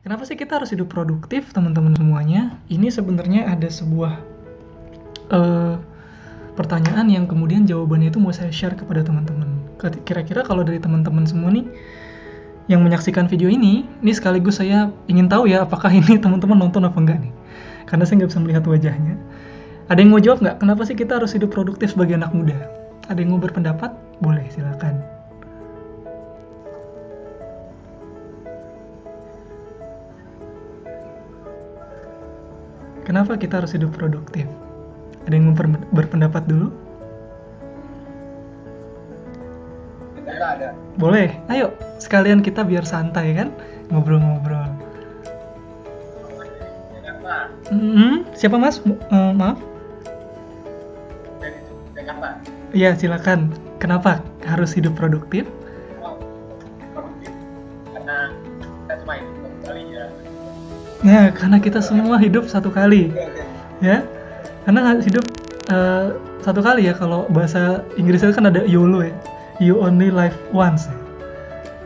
Kenapa sih kita harus hidup produktif, teman-teman semuanya? Ini sebenarnya ada sebuah eh, pertanyaan yang kemudian jawabannya itu mau saya share kepada teman-teman. Kira-kira kalau dari teman-teman semua nih yang menyaksikan video ini sekaligus saya ingin tahu ya apakah ini teman-teman nonton apa enggak nih. Karena saya nggak bisa melihat wajahnya. Ada yang mau jawab nggak? Kenapa sih kita harus hidup produktif sebagai anak muda? Ada yang mau berpendapat? Boleh, silakan. Kenapa kita harus hidup produktif? Ada yang mau berpendapat dulu? Ada. Boleh, ayo sekalian kita biar santai kan, ngobrol-ngobrol. Siapa mas? Maaf? Dari Jakarta. Iya silakan. Kenapa harus hidup produktif? Produktif. Karena kita cuma hidup satu kali ya. Nah, karena kita semua hidup satu kali, ya. Karena hidup satu kali ya. Kalau bahasa Inggrisnya kan ada YOLO ya. You only live once.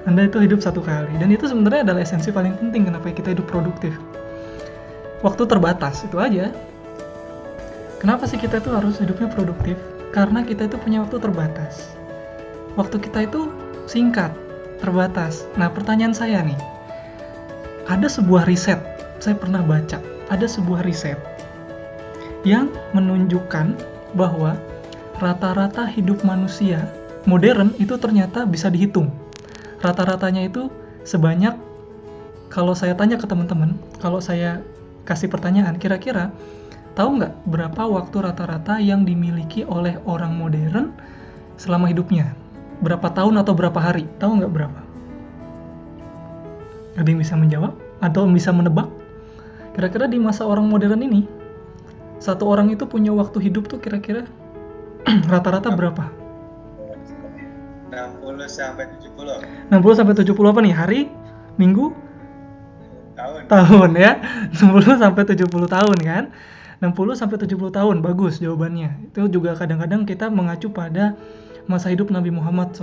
Anda itu hidup satu kali, dan itu sebenarnya adalah esensi paling penting kenapa kita hidup produktif. Waktu terbatas, itu aja. Kenapa sih kita itu harus hidupnya produktif? Karena kita itu punya waktu terbatas. Waktu kita itu singkat, terbatas. Nah, pertanyaan saya nih, ada sebuah riset, saya pernah baca, ada sebuah riset yang menunjukkan bahwa rata-rata hidup manusia modern itu ternyata bisa dihitung. Rata-ratanya itu sebanyak, kalau saya tanya ke teman-teman, kalau saya kasih pertanyaan, kira-kira tahu nggak berapa waktu rata-rata yang dimiliki oleh orang modern selama hidupnya? Berapa tahun atau berapa hari? Tahu nggak berapa? Ada yang bisa menjawab? Atau bisa menebak? Kira-kira di masa orang modern ini, satu orang itu punya waktu hidup tuh kira-kira rata-rata berapa? 60 sampai 70. 60 sampai 70 apa nih? Hari? Minggu? Tahun. Tahun ya. 60 sampai 70 tahun kan? 60 sampai 70 tahun, bagus jawabannya. Itu juga kadang-kadang kita mengacu pada masa hidup Nabi Muhammad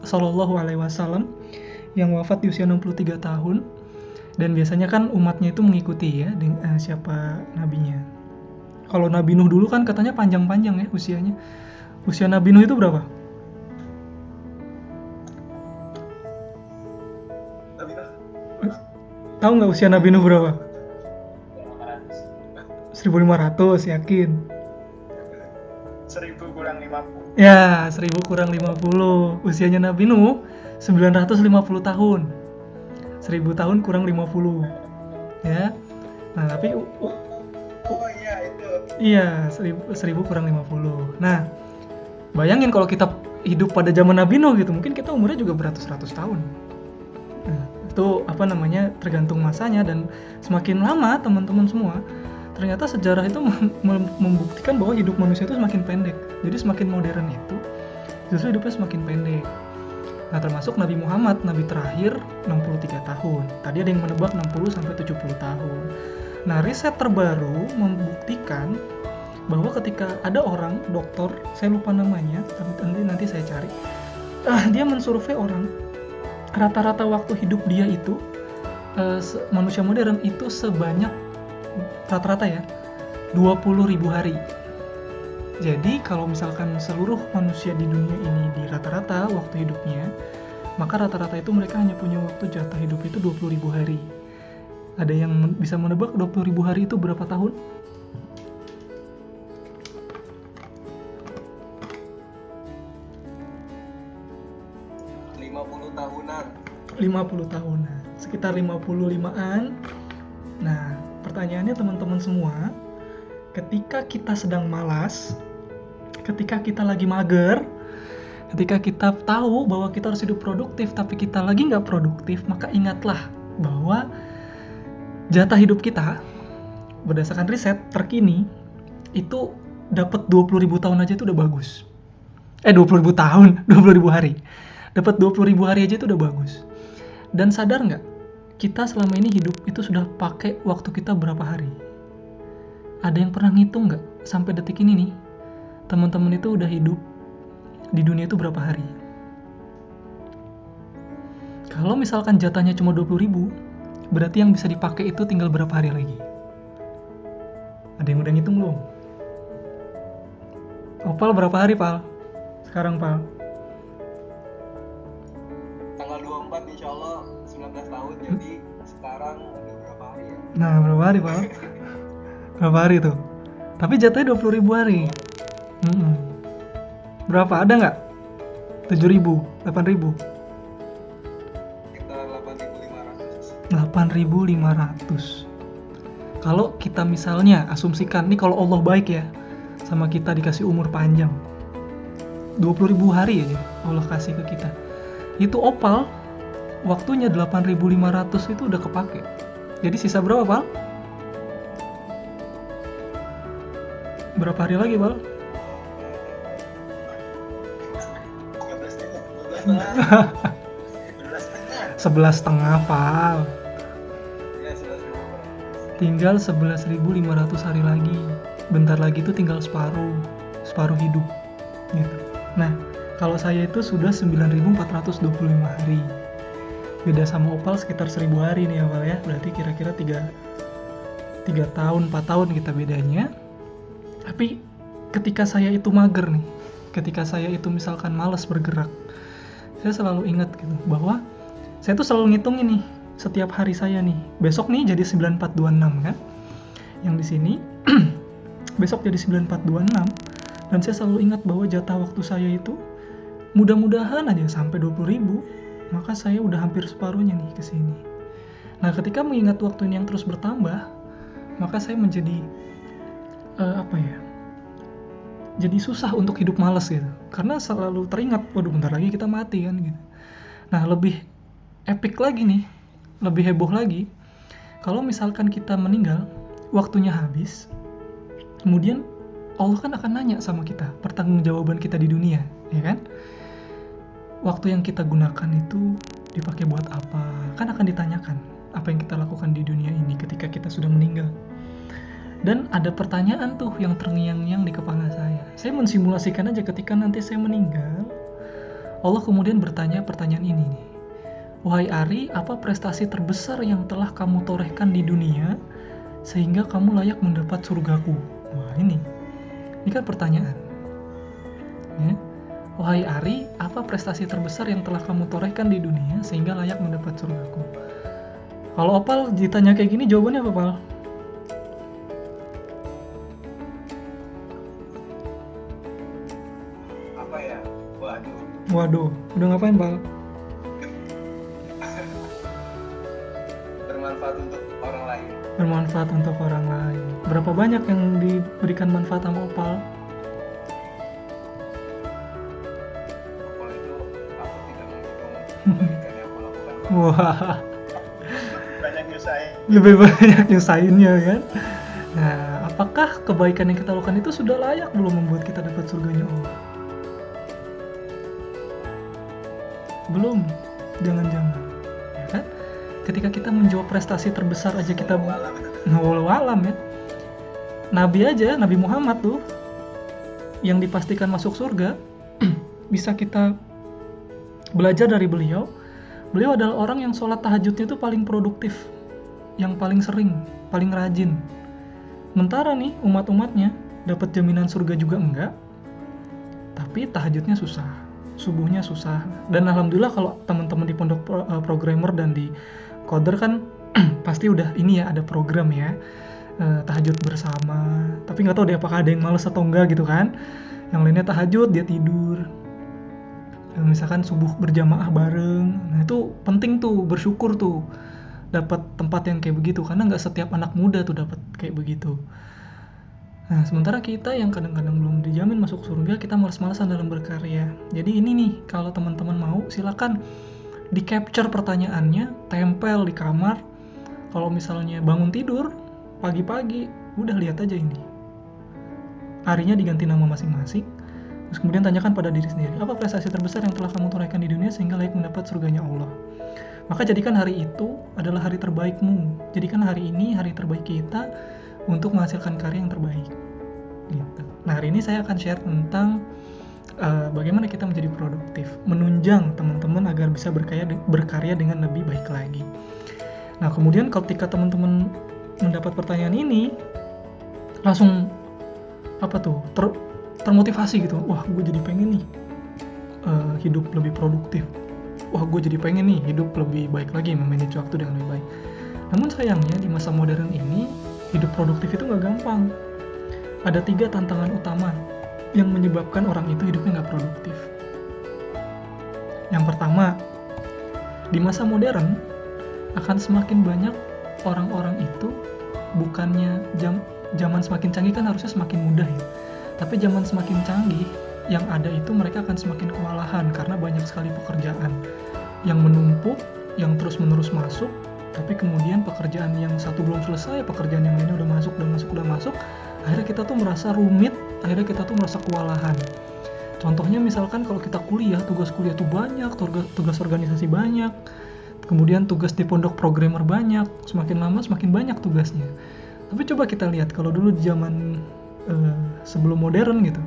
Sallallahu Alaihi Wasallam yang wafat di usia 63 tahun. Dan biasanya kan umatnya itu mengikuti ya siapa nabinya. Kalau Nabi Nuh dulu kan katanya panjang-panjang ya usianya. Usia Nabi Nuh itu berapa? Tahu nggak usia Nabi Nuh berapa? 1500, yakin? 1000 kurang 50. Ya, 1000 kurang 50. Usianya Nabi Nuh 950 tahun. 1000 tahun kurang 50. Ya. Nah, tapi Oh iya itu. iya, 1000 kurang 50. Nah, bayangin kalau kita hidup pada zaman Nabi Nuh gitu, mungkin kita umurnya juga beratus-ratus tahun. Nah, itu tergantung masanya, dan semakin lama teman-teman semua, ternyata sejarah itu membuktikan bahwa hidup manusia itu semakin pendek. Jadi semakin modern itu justru hidupnya semakin pendek. Nah, termasuk Nabi Muhammad, nabi terakhir 63 tahun. Tadi ada yang menebak 60 sampai 70 tahun. Nah, riset terbaru membuktikan bahwa ketika ada orang dokter, saya lupa namanya, tapi nanti saya cari. Dia mensurvei orang, rata-rata waktu hidup dia itu manusia modern itu sebanyak rata-rata ya 20.000 hari. Jadi kalau misalkan seluruh manusia di dunia ini di rata-rata waktu hidupnya, maka rata-rata itu mereka hanya punya waktu jatah hidup itu 20.000 hari. Ada yang bisa menebak 20.000 hari itu berapa tahun? Tahunan. 50 tahunan, sekitar 55-an. Nah, pertanyaannya teman-teman semua, ketika kita sedang malas, ketika kita lagi mager, ketika kita tahu bahwa kita harus hidup produktif tapi kita lagi nggak produktif, maka ingatlah bahwa jatah hidup kita berdasarkan riset terkini itu dapat 20.000 tahun aja itu udah bagus. 20.000 tahun, 20.000 hari. Dapat 20.000 hari aja itu udah bagus. Dan sadar nggak, kita selama ini hidup itu sudah pakai waktu kita berapa hari? Ada yang pernah ngitung nggak sampai detik ini nih, teman-teman itu udah hidup di dunia itu berapa hari? Kalau misalkan jatahnya cuma 20.000, Berarti yang bisa dipakai itu tinggal berapa hari lagi? Ada yang udah ngitung belum? Opal berapa hari, Pal? Sekarang, Pal. Tanggal 24 insya Allah 19 tahun, jadi sekarang udah berapa hari ya? Nah, berapa hari, Pal? Berapa hari tuh? Tapi jatuhnya 20.000 hari. Berapa? Ada nggak? 7.000? 8.000? Sekitar 8.500. 8.500. Kalau kita misalnya asumsikan, nih kalau Allah baik ya sama kita, dikasih umur panjang 20.000 hari aja Allah kasih ke kita, itu opal waktunya 8.500 itu udah kepake. Jadi sisa berapa, Pal? Berapa hari lagi, Pal? 11 setengah, Pal. Ya 11.500. Tinggal 11.500 hari lagi. Bentar lagi itu tinggal separuh hidup gitu. Nah, kalau saya itu sudah 9.425 hari. Beda sama opal sekitar 1.000 hari nih, Opal ya. Berarti kira-kira 3 tahun, 4 tahun kita bedanya. Tapi ketika saya itu mager nih, ketika saya itu misalkan malas bergerak, saya selalu ingat gitu bahwa saya tuh selalu ngitung ini setiap hari saya nih. Besok nih jadi 9426 kan? Yang di sini besok jadi 9426, dan saya selalu ingat bahwa jatah waktu saya itu mudah-mudahan aja sampai 20.000, maka saya udah hampir separuhnya nih ke sini. Nah, ketika mengingat waktu ini yang terus bertambah, maka saya menjadi jadi susah untuk hidup malas gitu. Karena selalu teringat, waduh bentar lagi kita mati kan gitu. Nah, lebih epic lagi nih, lebih heboh lagi, kalau misalkan kita meninggal, waktunya habis, kemudian Allah kan akan nanya sama kita, pertanggungjawaban kita di dunia, ya kan? Waktu yang kita gunakan itu dipakai buat apa? Kan akan ditanyakan apa yang kita lakukan di dunia ini ketika kita sudah meninggal. Dan ada pertanyaan tuh yang terngiang-ngiang di kepala saya. Saya mensimulasikan aja ketika nanti saya meninggal, Allah kemudian bertanya pertanyaan ini nih. Wahai Ari, apa prestasi terbesar yang telah kamu torehkan di dunia sehingga kamu layak mendapat surgaku? Wah, ini kan pertanyaan. Ya. Wahai Ari, apa prestasi terbesar yang telah kamu torehkan di dunia sehingga layak mendapat surgaku? Kalau Opal ditanya kayak gini, jawabannya apa, Pal? Apa ya? Waduh, udah ngapain, Pal? Bermanfaat untuk orang lain. Bermanfaat untuk orang lain. Berapa banyak yang diberikan manfaat sama Opal? Kalau itu aku tidak menghitung kebaikan yang aku lakukan. Wah, Banyak nyusahin. lebih banyak nyusahinnya kan? Nah, apakah kebaikan yang kita lakukan itu sudah layak belum membuat kita dapat surganya Allah? Belum, jangan-jangan, ya kan? Ketika kita menjawab prestasi terbesar aja kita wallahu alam ya. Nabi aja, Nabi Muhammad tuh yang dipastikan masuk surga, bisa kita belajar dari beliau. Beliau adalah orang yang sholat tahajudnya itu paling produktif, yang paling sering, paling rajin. Sementara nih umat-umatnya dapat jaminan surga juga enggak, tapi tahajudnya susah, subuhnya susah. Dan alhamdulillah kalau teman-teman di pondok programmer dan di coder kan pasti udah ini ya, ada program ya, tahajud bersama. Tapi nggak tahu deh apakah ada yang males atau enggak gitu kan. Yang lainnya tahajud, dia tidur. Misalkan subuh berjamaah bareng. Nah itu penting tuh, bersyukur tuh dapat tempat yang kayak begitu, karena nggak setiap anak muda tuh dapat kayak begitu. Nah, sementara kita yang kadang-kadang belum dijamin masuk surga, kita malas-malasan dalam berkarya. Jadi ini nih, kalau teman-teman mau, silakan di-capture pertanyaannya, tempel di kamar. Kalau misalnya bangun tidur, pagi-pagi, udah lihat aja ini. Harinya diganti nama masing-masing. Terus kemudian tanyakan pada diri sendiri, apa prestasi terbesar yang telah kamu torehkan di dunia sehingga layak mendapat surganya Allah? Maka jadikan hari itu adalah hari terbaikmu. Jadikan hari ini hari terbaik kita untuk menghasilkan karya yang terbaik. Gitu. Nah, hari ini saya akan share tentang bagaimana kita menjadi produktif, menunjang teman-teman agar bisa berkarya dengan lebih baik lagi. Nah, kemudian ketika teman-teman mendapat pertanyaan ini, langsung termotivasi gitu. Wah, gue jadi pengen nih hidup lebih produktif. Wah, gue jadi pengen nih hidup lebih baik lagi, memanage waktu dengan lebih baik. Namun sayangnya di masa modern ini, hidup produktif itu nggak gampang. Ada 3 tantangan utama yang menyebabkan orang itu hidupnya nggak produktif. Yang pertama, di masa modern akan semakin banyak orang-orang itu, bukannya zaman semakin canggih kan harusnya semakin mudah ya. Tapi zaman semakin canggih, yang ada itu mereka akan semakin kewalahan karena banyak sekali pekerjaan yang menumpuk, yang terus-menerus masuk, tapi kemudian pekerjaan yang satu belum selesai, pekerjaan yang lainnya udah masuk, akhirnya kita tuh merasa rumit, akhirnya kita tuh merasa kewalahan. Contohnya misalkan kalau kita kuliah, tugas kuliah tuh banyak, tugas organisasi banyak, kemudian tugas di pondok programmer banyak, semakin lama semakin banyak tugasnya. Tapi coba kita lihat, kalau dulu di zaman sebelum modern gitu,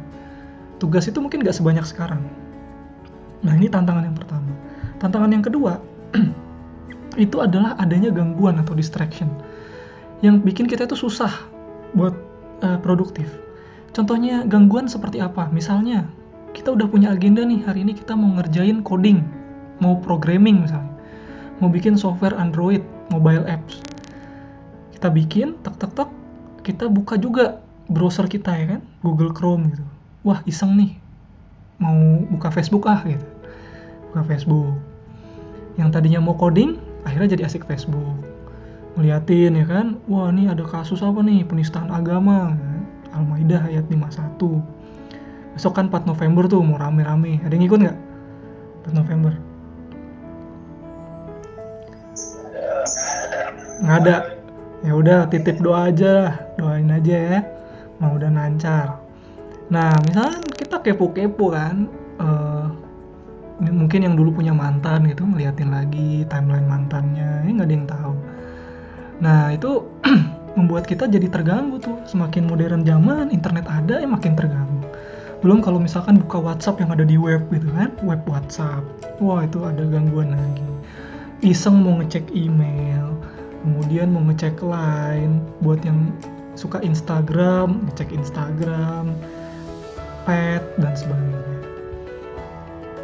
tugas itu mungkin gak sebanyak sekarang. Nah, ini tantangan yang pertama. Tantangan yang kedua, itu adalah adanya gangguan atau distraction yang bikin kita itu susah buat produktif. Contohnya gangguan seperti apa? Misalnya, kita udah punya agenda nih, hari ini kita mau ngerjain coding, mau programming misalnya, mau bikin software Android, mobile apps. Kita bikin, kita buka juga browser kita ya kan, Google Chrome gitu. Wah, iseng nih, mau buka Facebook gitu. Buka Facebook. Yang tadinya mau coding, akhirnya jadi asik Facebook. Ngeliatin ya kan, wah ini ada kasus apa nih, penistaan agama, Al-Maidah ayat 51. Besok kan 4 November tuh mau rame-rame. Ada yang ikut nggak? 4 November? Nggak ada. Ya udah, titip doa aja lah, doain aja ya, mau udah lancar. Nah, misalnya kita kepo-kepo kan, mungkin yang dulu punya mantan gitu, ngeliatin lagi timeline mantannya, nggak ada yang tahu. Nah, itu membuat kita jadi terganggu tuh. Semakin modern zaman, internet ada, makin terganggu. Belum kalau misalkan buka WhatsApp yang ada di web gitu kan, web WhatsApp, wah itu ada gangguan lagi. Iseng mau ngecek email, kemudian mau ngecek Line, buat yang suka Instagram, ngecek Instagram, pet, dan sebagainya.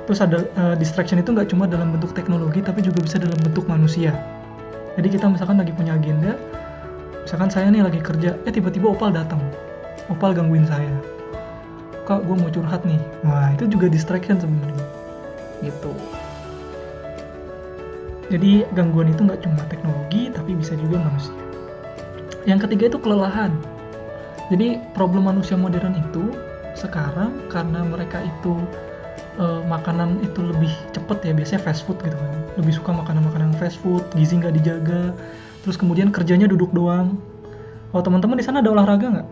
Terus ada distraction itu nggak cuma dalam bentuk teknologi, tapi juga bisa dalam bentuk manusia. Jadi kita misalkan lagi punya agenda, misalkan saya nih lagi kerja, tiba-tiba Opal datang, Opal gangguin saya. Kak, gue mau curhat nih. Wah, itu juga distraction sebenarnya. Gitu. Jadi gangguan itu nggak cuma teknologi, tapi bisa juga manusia. Yang ketiga itu kelelahan. Jadi problem manusia modern itu sekarang karena mereka itu makanan itu lebih cepet ya, biasanya fast food gitu kan, lebih suka makanan fast food, gizi nggak dijaga, terus kemudian kerjanya duduk doang. Oh, teman-teman di sana ada olahraga nggak?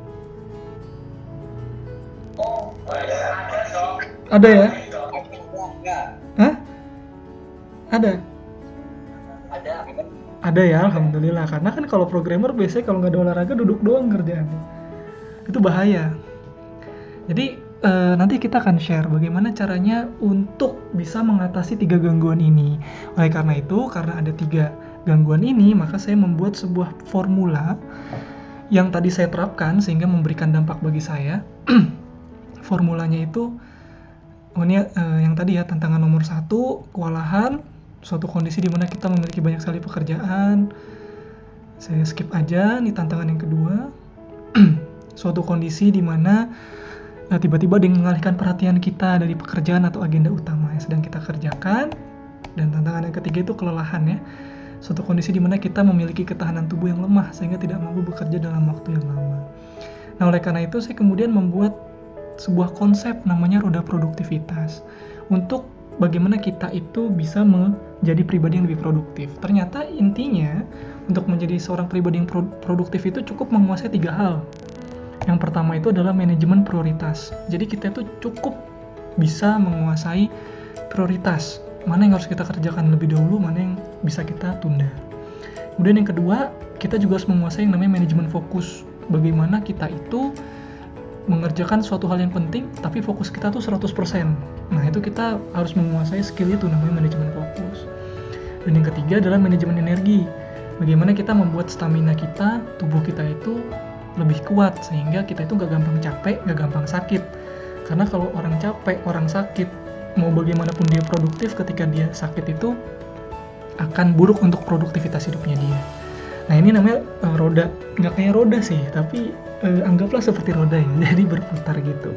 Ada ya? Hah? Ada? Ada ya, alhamdulillah. Karena kan kalau programmer biasanya kalau nggak ada olahraga duduk doang kerjaannya, itu bahaya. Jadi nanti kita akan share bagaimana caranya untuk bisa mengatasi 3 gangguan ini. Oleh karena itu, karena ada 3 gangguan ini, maka saya membuat sebuah formula yang tadi saya terapkan sehingga memberikan dampak bagi saya. Formulanya itu, yang tadi ya, tantangan nomor 1, kewalahan, suatu kondisi di mana kita memiliki banyak sekali pekerjaan. Saya skip aja, nih tantangan yang kedua. Suatu kondisi di mana tiba-tiba dia mengalihkan perhatian kita dari pekerjaan atau agenda utama yang sedang kita kerjakan. Dan tantangan yang ketiga itu kelelahan ya. Suatu kondisi di mana kita memiliki ketahanan tubuh yang lemah sehingga tidak mampu bekerja dalam waktu yang lama. Nah, oleh karena itu saya kemudian membuat sebuah konsep namanya roda produktivitas untuk bagaimana kita itu bisa menjadi pribadi yang lebih produktif. Ternyata intinya untuk menjadi seorang pribadi yang produktif itu cukup menguasai 3 hal. Yang pertama itu adalah manajemen prioritas. Jadi kita itu cukup bisa menguasai prioritas. Mana yang harus kita kerjakan lebih dahulu, mana yang bisa kita tunda. Kemudian yang kedua, kita juga harus menguasai yang namanya manajemen fokus. Bagaimana kita itu mengerjakan suatu hal yang penting, tapi fokus kita tuh 100%. Nah, itu kita harus menguasai skill itu, namanya manajemen fokus. Dan yang ketiga adalah manajemen energi. Bagaimana kita membuat stamina kita, tubuh kita itu lebih kuat sehingga kita itu gak gampang capek, gak gampang sakit. Karena kalau orang capek, orang sakit, mau bagaimanapun dia produktif, ketika dia sakit itu akan buruk untuk produktivitas hidupnya dia. Nah ini namanya roda, nggak kayak roda sih, tapi anggaplah seperti roda ya, jadi berputar gitu.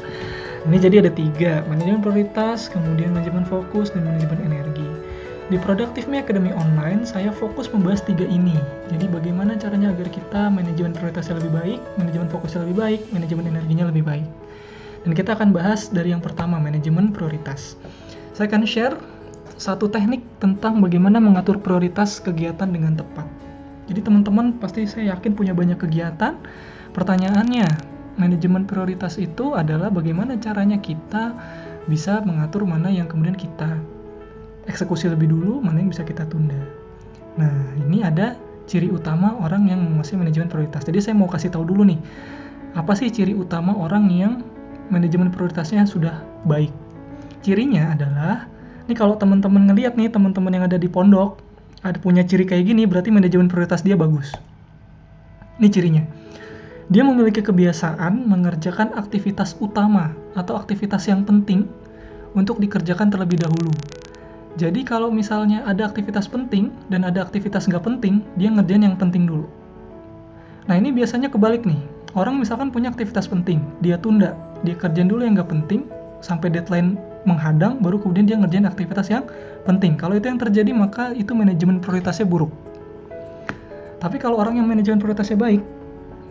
Ini jadi ada 3, manajemen prioritas, kemudian manajemen fokus, dan manajemen energi. Di Productive Me Academy Online, saya fokus membahas 3 ini. Jadi bagaimana caranya agar kita manajemen prioritasnya lebih baik, manajemen fokusnya lebih baik, manajemen energinya lebih baik. Dan kita akan bahas dari yang pertama, manajemen prioritas. Saya akan share satu teknik tentang bagaimana mengatur prioritas kegiatan dengan tepat. Jadi teman-teman pasti saya yakin punya banyak kegiatan. Pertanyaannya, manajemen prioritas itu adalah bagaimana caranya kita bisa mengatur mana yang kemudian kita eksekusi lebih dulu, mana yang bisa kita tunda. Nah, ini ada ciri utama orang yang menguasai manajemen prioritas. Jadi saya mau kasih tahu dulu nih, apa sih ciri utama orang yang manajemen prioritasnya sudah baik. Cirinya adalah, ini kalau teman-teman ngelihat nih, teman-teman yang ada di pondok, ada punya ciri kayak gini, berarti manajemen prioritas dia bagus. Ini cirinya. Dia memiliki kebiasaan mengerjakan aktivitas utama atau aktivitas yang penting untuk dikerjakan terlebih dahulu. Jadi kalau misalnya ada aktivitas penting dan ada aktivitas nggak penting, dia ngerjain yang penting dulu. Nah ini biasanya kebalik nih. Orang misalkan punya aktivitas penting, dia tunda, dia kerjain dulu yang nggak penting, sampai deadline menghadang, baru kemudian dia ngerjain aktivitas yang penting. Kalau itu yang terjadi, maka itu manajemen prioritasnya buruk. Tapi kalau orang yang manajemen prioritasnya baik,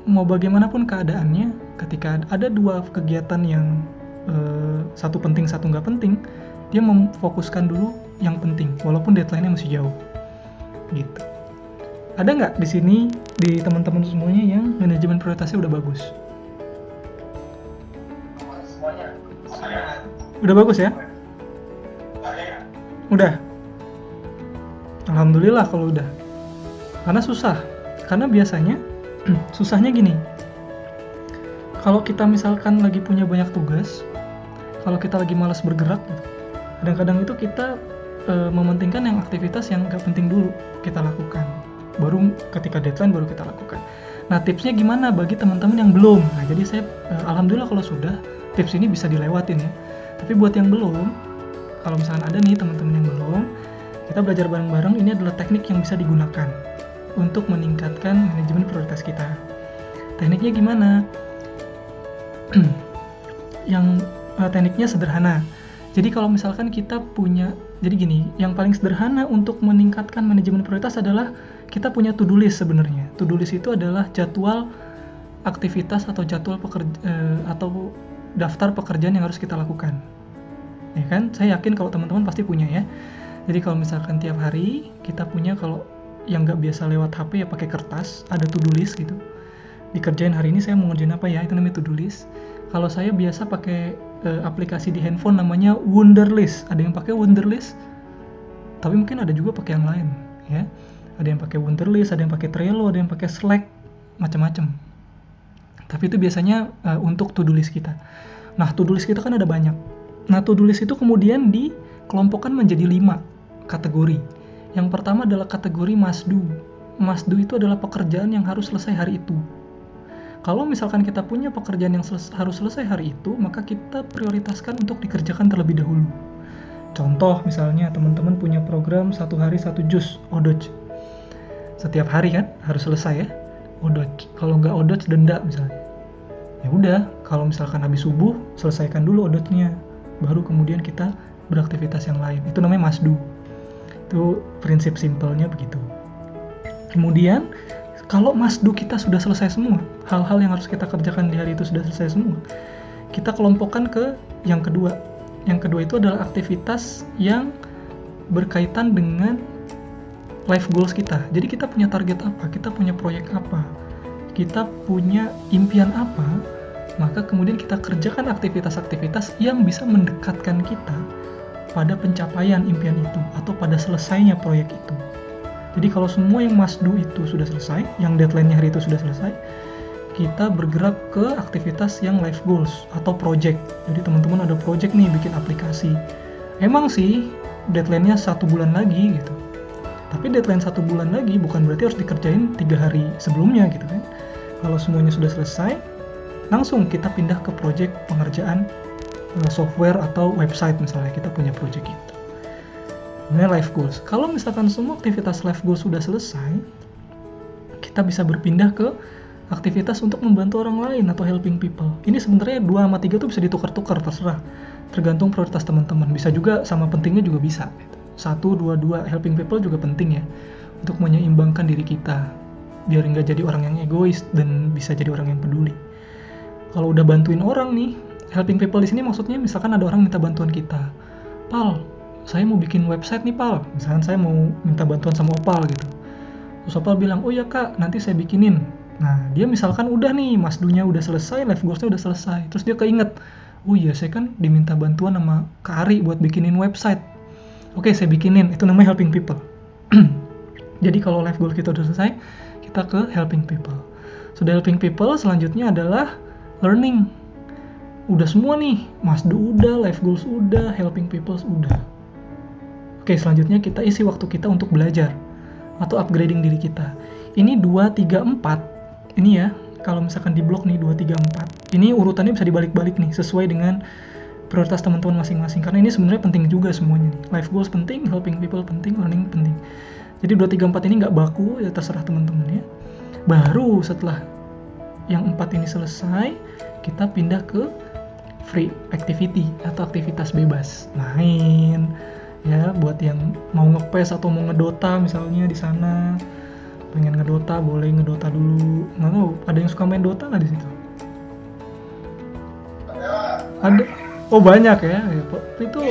mau bagaimanapun keadaannya, ketika ada 2 kegiatan yang satu penting, satu nggak penting, dia memfokuskan dulu yang penting, walaupun deadline-nya masih jauh. Gitu. Ada nggak di sini, di teman-teman semuanya yang manajemen prioritasnya udah bagus? Semuanya. Udah bagus ya? Udah? Alhamdulillah kalau udah. Karena susah. Karena biasanya, susahnya gini. Kalau kita misalkan lagi punya banyak tugas, kalau kita lagi malas bergerak, kadang-kadang itu kita mementingkan yang aktivitas yang gak penting dulu kita lakukan. Baru ketika deadline baru kita lakukan. Nah tipsnya gimana bagi teman-teman yang belum? Nah jadi saya alhamdulillah kalau sudah, tips ini bisa dilewatin ya. Tapi buat yang belum, kalau misalkan ada nih teman-teman yang belum, kita belajar bareng-bareng. Ini adalah teknik yang bisa digunakan untuk meningkatkan manajemen prioritas kita. Tekniknya gimana? Tekniknya sederhana. Jadi kalau misalkan kita punya, jadi gini, yang paling sederhana untuk meningkatkan manajemen prioritas adalah kita punya to-do list sebenarnya. To-do list itu adalah jadwal aktivitas atau jadwal atau daftar pekerjaan yang harus kita lakukan. Ya kan? Saya yakin kalau teman-teman pasti punya ya. Jadi kalau misalkan tiap hari kita punya, kalau yang nggak biasa lewat HP ya pakai kertas, ada to-do list gitu. Dikerjain hari ini saya mau ngerjain apa ya, itu namanya to-do list. Kalau saya biasa pakai aplikasi di handphone namanya Wunderlist. Ada yang pakai Wunderlist, tapi mungkin ada juga pakai yang lain ya. Ada yang pakai Wunderlist, ada yang pakai Trello, ada yang pakai Slack, macam-macam. Tapi itu biasanya untuk to-do list kita. Nah, to-do list kita kan ada banyak. Nah, to-do list itu kemudian dikelompokkan menjadi 5 kategori. Yang pertama adalah kategori must do. Must do itu adalah pekerjaan yang harus selesai hari itu. Kalau misalkan kita punya pekerjaan yang harus selesai hari itu, maka kita prioritaskan untuk dikerjakan terlebih dahulu. Contoh misalnya teman-teman punya program 1 hari 1 juz, ODOJ. Setiap hari kan harus selesai ya, ODOJ. Kalau nggak ODOJ denda misalnya. Ya udah, kalau misalkan habis subuh selesaikan dulu ODOJ-nya, baru kemudian kita beraktivitas yang lain. Itu namanya must do. Itu prinsip simpelnya begitu. Kemudian kalau must do kita sudah selesai semua, hal-hal yang harus kita kerjakan di hari itu sudah selesai semua, kita kelompokkan ke yang kedua. Yang kedua itu adalah aktivitas yang berkaitan dengan life goals kita. Jadi kita punya target apa, kita punya proyek apa, kita punya impian apa, maka kemudian kita kerjakan aktivitas-aktivitas yang bisa mendekatkan kita pada pencapaian impian itu atau pada selesainya proyek itu. Jadi kalau semua yang must do itu sudah selesai, yang deadline-nya hari itu sudah selesai, kita bergerak ke aktivitas yang life goals atau project. Jadi teman-teman ada project nih bikin aplikasi. Emang sih deadline-nya 1 bulan lagi gitu. tapi deadline 1 bulan lagi bukan berarti harus dikerjain 3 hari sebelumnya gitu kan. Kalau semuanya sudah selesai, langsung kita pindah ke project pengerjaan software atau website misalnya kita punya project itu. Kemudian life goals. Kalau misalkan semua aktivitas life goals sudah selesai, kita bisa berpindah ke aktivitas untuk membantu orang lain atau helping people. Ini sebenarnya 2 sama 3 tuh bisa ditukar-tukar, terserah. Tergantung prioritas teman-teman. Bisa juga sama pentingnya juga bisa. 1, 2, 2 helping people juga penting ya. Untuk menyeimbangkan diri kita. Biar nggak jadi orang yang egois dan bisa jadi orang yang peduli. Kalau udah bantuin orang nih, helping people di sini maksudnya misalkan ada orang minta bantuan kita. Pal, saya mau bikin website nih Pal. Misalkan saya mau minta bantuan sama Opal gitu. Terus Opal bilang, oh ya kak, nanti saya bikinin. Nah, dia misalkan udah nih, masdunya udah selesai, life goals-nya udah selesai. Terus dia keinget, oh iya saya kan diminta bantuan sama Kak Ari buat bikinin website. Oke, saya bikinin, itu namanya helping people. Jadi kalau life goal kita udah selesai, kita ke helping people. Sudah helping people, selanjutnya adalah learning. Udah semua nih, masdu udah, life goals udah, helping people udah. Oke, selanjutnya kita isi waktu kita untuk belajar atau upgrading diri kita. Ini 2, 3, 4. Ini ya, kalau misalkan di blok nih 2, 3, 4. Ini urutannya bisa dibalik-balik nih, sesuai dengan prioritas teman-teman masing-masing. Karena ini sebenarnya penting juga semuanya nih. Life goals penting, helping people penting, learning penting. Jadi 2, 3, 4 ini nggak baku, ya terserah teman-teman ya. Baru setelah yang 4 ini selesai, kita pindah ke free activity atau aktivitas bebas. Main, ya buat yang mau nge-PES atau mau ngedota misalnya di sana. Pengen ngedota, boleh ngedota dulu. Nggak tahu, ada yang suka main Dota nggak di situ? Ada. Oh banyak ya. Itu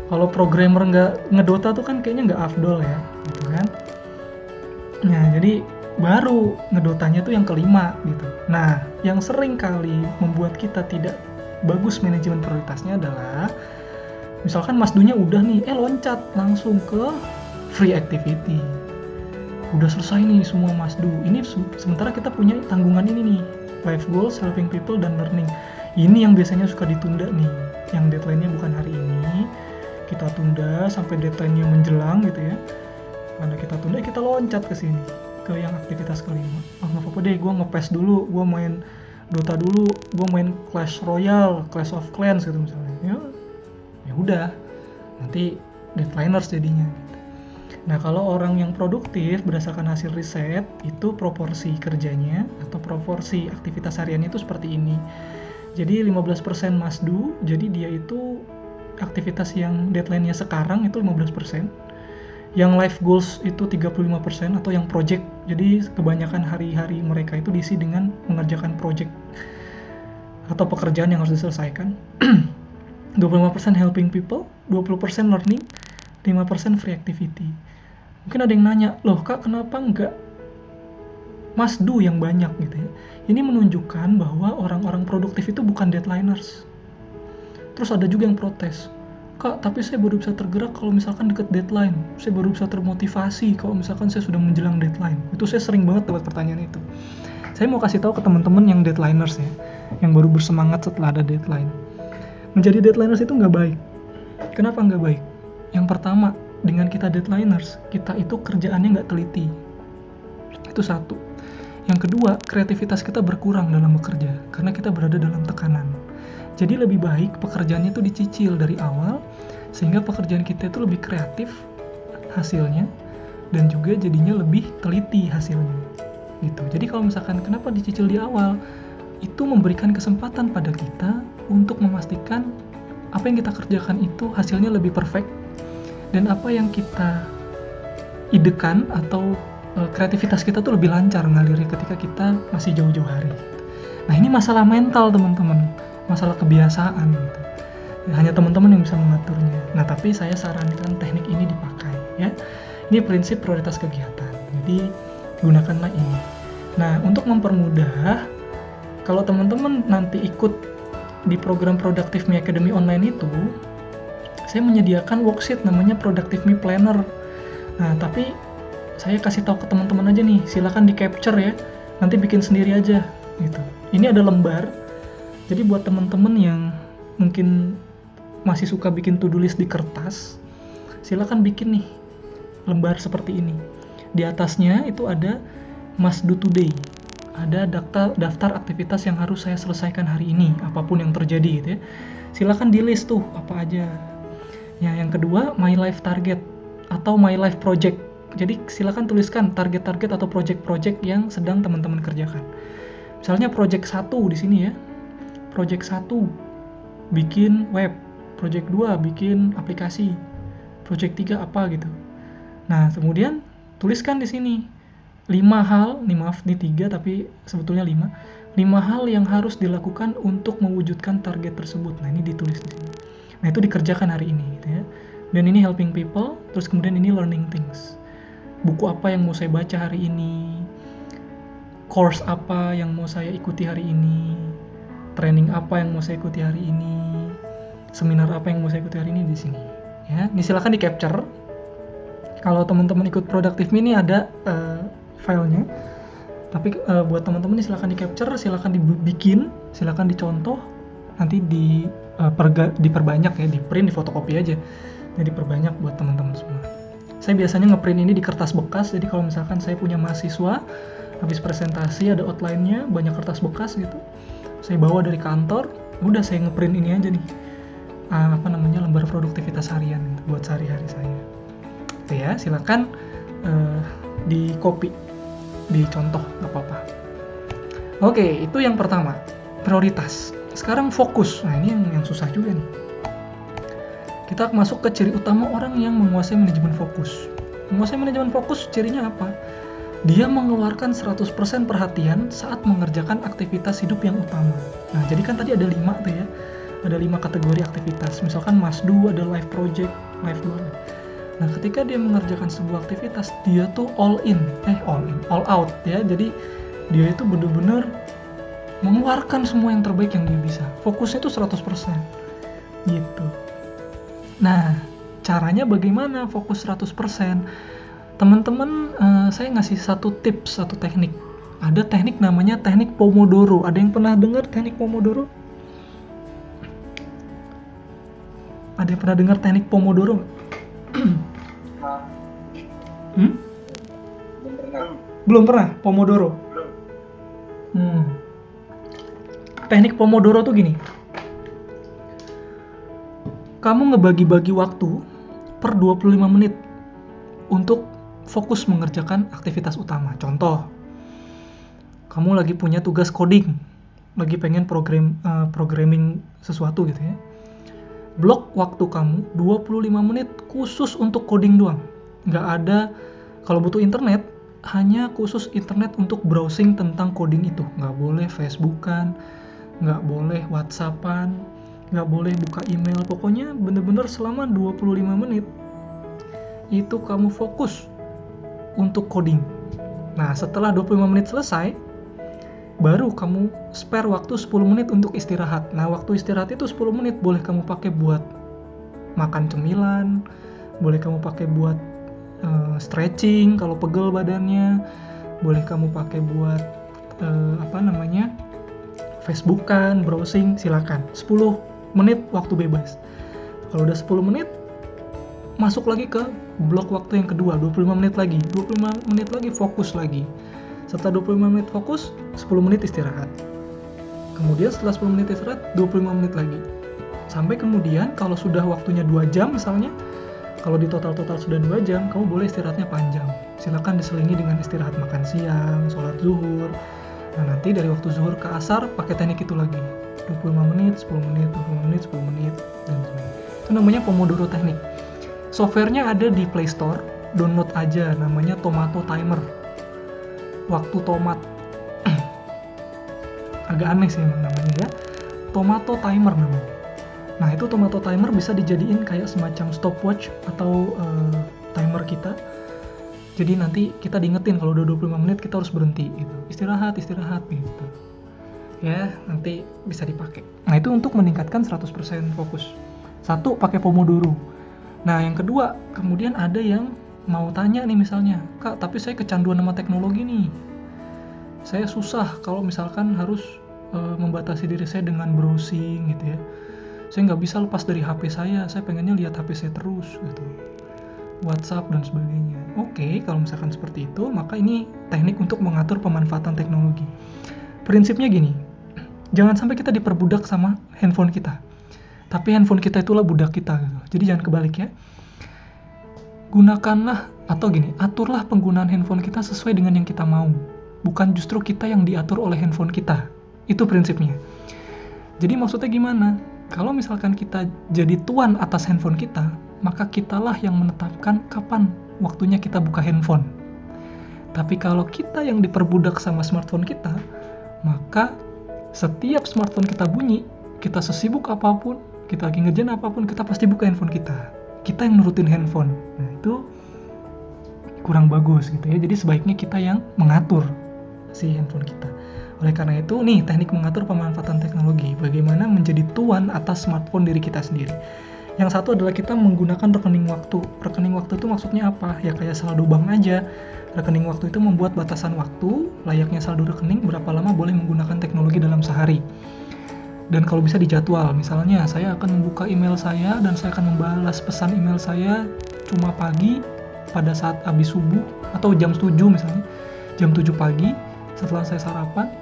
kalau programmer nggak ngedota tuh kan kayaknya nggak afdol ya, gitu kan? Nah jadi baru ngedotanya tuh yang kelima gitu. Nah yang sering kali membuat kita tidak bagus manajemen prioritasnya adalah misalkan masdunya udah nih, loncat langsung ke free activity. Udah selesai nih semua masdu. Ini sementara kita punya tanggungan ini nih, life goals, helping people, dan learning. Ini yang biasanya suka ditunda nih, yang deadline-nya bukan hari ini, kita tunda sampai deadline-nya menjelang gitu ya. Karena kita tunda, kita loncat ke sini, ke yang aktivitas kelima. Nggak apa-apa deh, gue nge-PES dulu, gue main Dota dulu, gue main Clash Royale, Clash of Clans gitu misalnya. Ya udah, nanti deadliners jadinya. Nah, kalau orang yang produktif berdasarkan hasil riset, itu proporsi kerjanya atau proporsi aktivitas hariannya itu seperti ini. Jadi 15% masdu, jadi dia itu aktivitas yang deadline-nya sekarang itu 15%. Yang life goals itu 35% atau yang project. Jadi kebanyakan hari-hari mereka itu diisi dengan mengerjakan project atau pekerjaan yang harus diselesaikan. 25% helping people, 20% learning, 5% free activity. Mungkin ada yang nanya, loh kak kenapa enggak masdu yang banyak gitu ya. Ini menunjukkan bahwa orang-orang produktif itu bukan deadliners. Terus ada juga yang protes, kak tapi saya baru bisa tergerak kalau misalkan deket deadline. Saya baru bisa termotivasi kalau misalkan saya sudah menjelang deadline. Itu saya sering banget dapat pertanyaan itu. Saya mau kasih tahu ke teman-teman yang deadliners ya, yang baru bersemangat setelah ada deadline. Menjadi deadliners itu nggak baik. Kenapa nggak baik? Yang pertama, dengan kita deadliners, kita itu kerjaannya nggak teliti. Itu satu. Yang kedua, kreativitas kita berkurang dalam bekerja, karena kita berada dalam tekanan. Jadi lebih baik pekerjaannya itu dicicil dari awal, sehingga pekerjaan kita itu lebih kreatif hasilnya, dan juga jadinya lebih teliti hasilnya. Gitu. Jadi kalau misalkan kenapa dicicil di awal, itu memberikan kesempatan pada kita untuk memastikan apa yang kita kerjakan itu hasilnya lebih perfect, dan apa yang kita idekan atau kreativitas kita tuh lebih lancar ngalirnya ketika kita masih jauh-jauh hari. Nah ini masalah mental teman-teman, masalah kebiasaan gitu. Hanya teman-teman yang bisa mengaturnya. Nah tapi saya sarankan teknik ini dipakai ya. Ini prinsip prioritas kegiatan. Jadi gunakanlah ini. Nah untuk mempermudah, kalau teman-teman nanti ikut di program Productive Me Academy online itu, saya menyediakan worksheet namanya Productive Me Planner. Nah, tapi saya kasih tahu ke teman-teman aja nih, silakan di capture ya, nanti bikin sendiri aja gitu. Ini ada lembar, jadi buat teman-teman yang mungkin masih suka bikin to-do list di kertas, silakan bikin nih lembar seperti ini. Di atasnya itu ada must do today. Ada daftar aktivitas yang harus saya selesaikan hari ini, apapun yang terjadi gitu ya. Silakan di list tuh apa aja. Ya, yang kedua my life target atau my life project. Jadi silakan tuliskan target-target atau project-project yang sedang teman-teman kerjakan. Misalnya project 1 di sini ya. Project 1 bikin web, project 2 bikin aplikasi, project 3 apa gitu. Nah, kemudian tuliskan di sini 5 hal, maaf ini 3 tapi sebetulnya 5 hal yang harus dilakukan untuk mewujudkan target tersebut. Nah, ini ditulis di sini. Nah, itu dikerjakan hari ini gitu ya. Dan ini helping people, terus kemudian ini learning things. Buku apa yang mau saya baca hari ini? Course apa yang mau saya ikuti hari ini? Training apa yang mau saya ikuti hari ini? Seminar apa yang mau saya ikuti hari ini di sini. Ya, ini silakan di capture. Kalau teman-teman ikut Productive Me ini ada filenya. Tapi buat teman-teman ini silakan di capture, silakan dibikin, silakan dicontoh, nanti diperbanyak ya, di print, di fotokopi aja. Jadi diperbanyak buat teman-teman semua. Saya biasanya ngeprint ini di kertas bekas, jadi kalau misalkan saya punya mahasiswa habis presentasi ada outline-nya, banyak kertas bekas gitu. Saya bawa dari kantor, udah saya ngeprint ini aja nih. Lembar produktivitas harian gitu, buat sehari-hari saya. Oke ya, silakan di copy, dicontoh, nggak apa-apa. Oke, itu yang pertama, prioritas. Sekarang fokus. Nah, ini yang susah juga nih. Kita masuk ke ciri utama orang yang menguasai manajemen fokus. Menguasai manajemen fokus cirinya apa? Dia mengeluarkan 100% perhatian saat mengerjakan aktivitas hidup yang utama. Nah, jadi kan tadi ada 5 tuh ya. Ada 5 kategori aktivitas. Misalkan must do, ada life project, life goal. Nah, ketika dia mengerjakan sebuah aktivitas, dia tuh all out ya. Jadi dia itu benar-benar mengeluarkan semua yang terbaik yang dia bisa. Fokusnya itu 100%. Gitu. Nah, caranya bagaimana fokus 100%? Teman-teman, saya ngasih satu tips, satu teknik. Ada teknik namanya teknik Pomodoro. Ada yang pernah dengar teknik Pomodoro? Ada yang pernah dengar teknik Pomodoro? Belum pernah Pomodoro? Teknik Pomodoro tuh gini. Kamu ngebagi-bagi waktu per 25 menit untuk fokus mengerjakan aktivitas utama. Contoh, kamu lagi punya tugas coding, lagi pengen programming sesuatu gitu ya. Blok waktu kamu 25 menit khusus untuk coding doang. Nggak ada, kalau butuh internet, hanya khusus internet untuk browsing tentang coding itu. Nggak boleh Facebookan, nggak boleh WhatsAppan, nggak boleh buka email. Pokoknya bener-bener selama 25 menit itu kamu fokus untuk coding. Nah, setelah 25 menit selesai, baru kamu spare waktu 10 menit untuk istirahat. Nah, waktu istirahat itu 10 menit boleh kamu pakai buat makan cemilan, boleh kamu pakai buat stretching kalau pegel badannya, boleh kamu pakai buat Facebookan, browsing, silakan. 10 menit waktu bebas. Kalau udah 10 menit, masuk lagi ke blok waktu yang kedua, 25 menit lagi. 25 menit lagi fokus lagi. Setelah 25 menit fokus, 10 menit istirahat. Kemudian setelah 10 menit istirahat, 25 menit lagi. Sampai kemudian kalau sudah waktunya 2 jam misalnya, kalau di total sudah 2 jam, kamu boleh istirahatnya panjang. Silakan diselingi dengan istirahat makan siang, sholat zuhur. Nah, nanti dari waktu zuhur ke asar pakai teknik itu lagi. 25 menit, 10 menit, 20 menit, 10 menit, dan sebagainya. Itu namanya Pomodoro Teknik. Softwarenya ada di Play Store, download aja, namanya Tomato Timer. Waktu tomat. Agak aneh sih emang namanya ya. Tomato Timer namanya. Nah, itu Tomato Timer bisa dijadiin kayak semacam stopwatch atau timer kita. Jadi nanti kita diingetin kalau udah 25 menit kita harus berhenti gitu. Istirahat gitu. Ya, nanti bisa dipakai. Nah, itu untuk meningkatkan 100% fokus. 1, pakai Pomodoro. Nah, yang kedua, kemudian ada yang mau tanya nih misalnya, Kak, tapi saya kecanduan sama teknologi nih. Saya susah kalau misalkan harus membatasi diri saya dengan browsing gitu ya. Saya nggak bisa lepas dari HP saya pengennya lihat HP saya terus gitu. WhatsApp dan sebagainya. Oke, kalau misalkan seperti itu, maka ini teknik untuk mengatur pemanfaatan teknologi. Prinsipnya gini, jangan sampai kita diperbudak sama handphone kita. Tapi handphone kita itulah budak kita gitu. Jadi jangan kebalik ya. Gunakanlah atau gini, aturlah penggunaan handphone kita sesuai dengan yang kita mau. Bukan justru kita yang diatur oleh handphone kita. Itu prinsipnya. Jadi maksudnya gimana? Kalau misalkan kita jadi tuan atas handphone kita, maka kitalah yang menetapkan kapan waktunya kita buka handphone. Tapi kalau kita yang diperbudak sama smartphone kita, maka setiap smartphone kita bunyi, kita sesibuk apapun, kita lagi ngerjain apapun, kita pasti buka handphone kita. Kita yang nurutin handphone. Nah, itu kurang bagus gitu ya. Jadi sebaiknya kita yang mengatur si handphone kita. Oleh karena itu, nih teknik mengatur pemanfaatan teknologi. Bagaimana menjadi tuan atas smartphone diri kita sendiri. Yang satu adalah kita menggunakan rekening waktu. Rekening waktu itu maksudnya apa? Ya kayak saldo bank aja. Rekening waktu itu membuat batasan waktu, layaknya saldo rekening, berapa lama boleh menggunakan teknologi dalam sehari. Dan kalau bisa dijadwal, misalnya saya akan membuka email saya dan saya akan membalas pesan email saya cuma pagi pada saat habis subuh atau jam 7 misalnya. Jam 7 pagi setelah saya sarapan,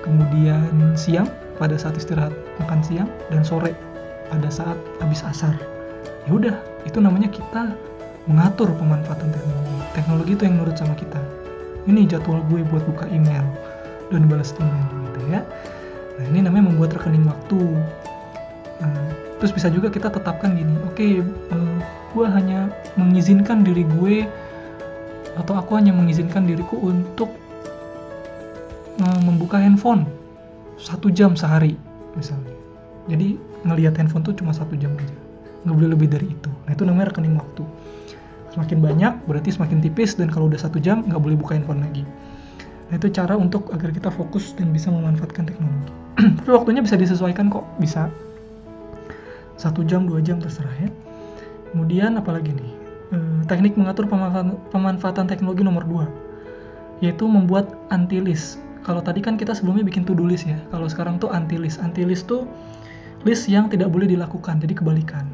kemudian siang pada saat istirahat makan siang, dan sore pada saat habis asar. Ya udah, itu namanya kita mengatur pemanfaatan teknologi. Teknologi itu yang nurut sama kita. Ini jadwal gue buat buka email dan balas email gitu ya. Nah, ini namanya membuat rekening waktu. Terus bisa juga kita tetapkan gini, oke, gue hanya mengizinkan diri gue atau aku hanya mengizinkan diriku untuk membuka handphone 1 jam sehari misalnya. Jadi ngelihat handphone tuh cuma 1 jam aja, nggak boleh lebih dari itu. Nah, itu namanya rekening waktu. Semakin banyak berarti semakin tipis, dan kalau udah 1 jam nggak boleh buka handphone lagi. Nah, itu cara untuk agar kita fokus dan bisa memanfaatkan teknologi. Tapi waktunya bisa disesuaikan kok, bisa 1 jam, 2 jam terserah ya. Kemudian apalagi nih, teknik mengatur pemanfaatan teknologi nomor 2, yaitu membuat anti-list. Kalau tadi kan kita sebelumnya bikin to-do list ya, kalau sekarang tuh anti-list. Anti-list tuh list yang tidak boleh dilakukan, jadi kebalikan.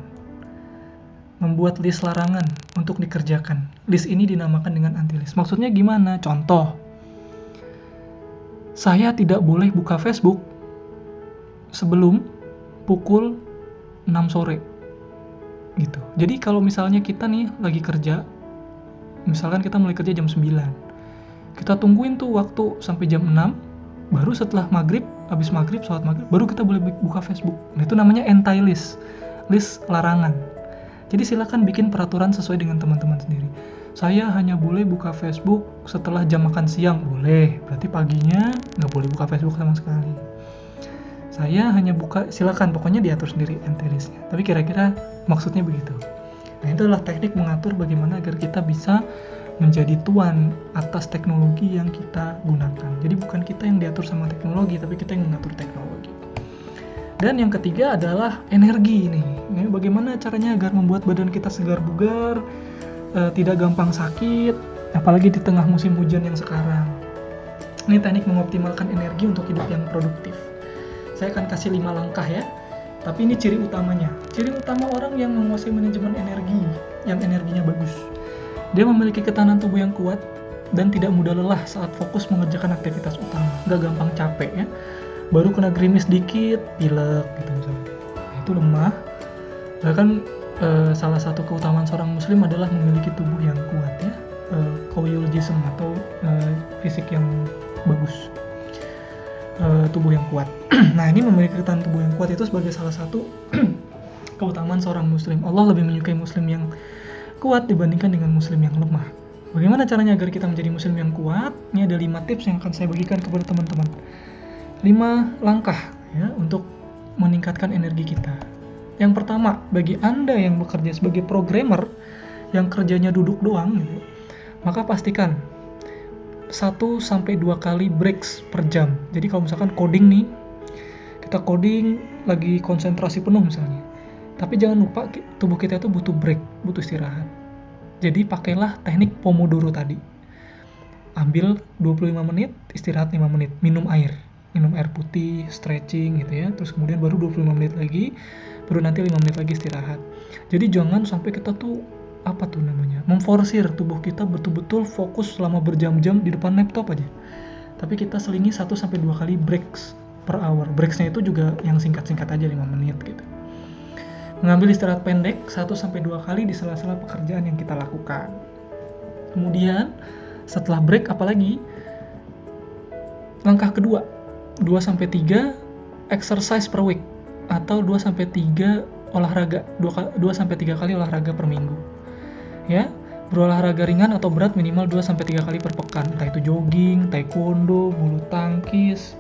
Membuat list larangan untuk dikerjakan. List ini dinamakan dengan anti-list. Maksudnya gimana? Contoh, saya tidak boleh buka Facebook sebelum pukul 6 sore. Gitu. Jadi kalau misalnya kita nih lagi kerja, misalkan kita mulai kerja jam 9. Kita tungguin tuh waktu sampai jam 6, baru setelah maghrib, habis maghrib, sholat maghrib, baru kita boleh buka Facebook. Nah, itu namanya anti-list, list larangan. Jadi silakan bikin peraturan sesuai dengan teman-teman sendiri. Saya hanya boleh buka Facebook setelah jam makan siang, boleh. Berarti paginya nggak boleh buka Facebook sama sekali. Saya hanya buka, silakan, pokoknya diatur sendiri anti-listnya. Tapi kira-kira maksudnya begitu. Nah, itu adalah teknik mengatur bagaimana agar kita bisa menjadi tuan atas teknologi yang kita gunakan. Jadi bukan kita yang diatur sama teknologi, tapi kita yang mengatur teknologi. Dan yang ketiga adalah energi nih. Ini bagaimana caranya agar membuat badan kita segar bugar, tidak gampang sakit, apalagi di tengah musim hujan yang sekarang. Ini teknik mengoptimalkan energi untuk hidup yang produktif. Saya akan kasih 5 langkah ya. Tapi ini ciri utamanya. Ciri utama orang yang menguasai manajemen energi, yang energinya bagus. Dia memiliki ketahanan tubuh yang kuat dan tidak mudah lelah saat fokus mengerjakan aktivitas utama. Nggak gampang capek ya. Baru kena gerimis dikit, pilek gitu misalnya. Nah, itu lemah. Bahkan salah satu keutamaan seorang muslim adalah memiliki tubuh yang kuat ya. Koyulgism atau fisik yang bagus. Tubuh yang kuat. Nah, ini memiliki ketahanan tubuh yang kuat itu sebagai salah satu keutamaan seorang muslim. Allah lebih menyukai muslim yang kuat dibandingkan dengan muslim yang lemah. Bagaimana caranya agar kita menjadi muslim yang kuat? Ini ada 5 tips yang akan saya bagikan kepada teman-teman. 5 langkah ya untuk meningkatkan energi kita. Yang pertama, bagi Anda yang bekerja sebagai programmer yang kerjanya duduk doang gitu, maka pastikan 1-2 kali breaks per jam. Jadi kalau misalkan coding nih, kita coding lagi konsentrasi penuh misalnya. Tapi jangan lupa tubuh kita itu butuh break, butuh istirahat. Jadi pakailah teknik Pomodoro tadi. Ambil 25 menit, istirahat 5 menit, minum air putih, stretching gitu ya. Terus kemudian baru 25 menit lagi, baru nanti 5 menit lagi istirahat. Jadi jangan sampai kita tuh apa tuh namanya, memforsir tubuh kita betul-betul fokus selama berjam-jam di depan laptop aja. Tapi kita selingi 1-2 kali breaks per hour. Breaksnya itu juga yang singkat-singkat aja 5 menit gitu. Mengambil istirahat pendek 1-2 kali di sela-sela pekerjaan yang kita lakukan. Kemudian setelah break apalagi? Langkah kedua, 2-3 exercise per week atau 2-3 olahraga, 2-3 kali olahraga per minggu. Ya, berolahraga ringan atau berat minimal 2-3 kali per pekan. Entah itu jogging, taekwondo, bulu tangkis,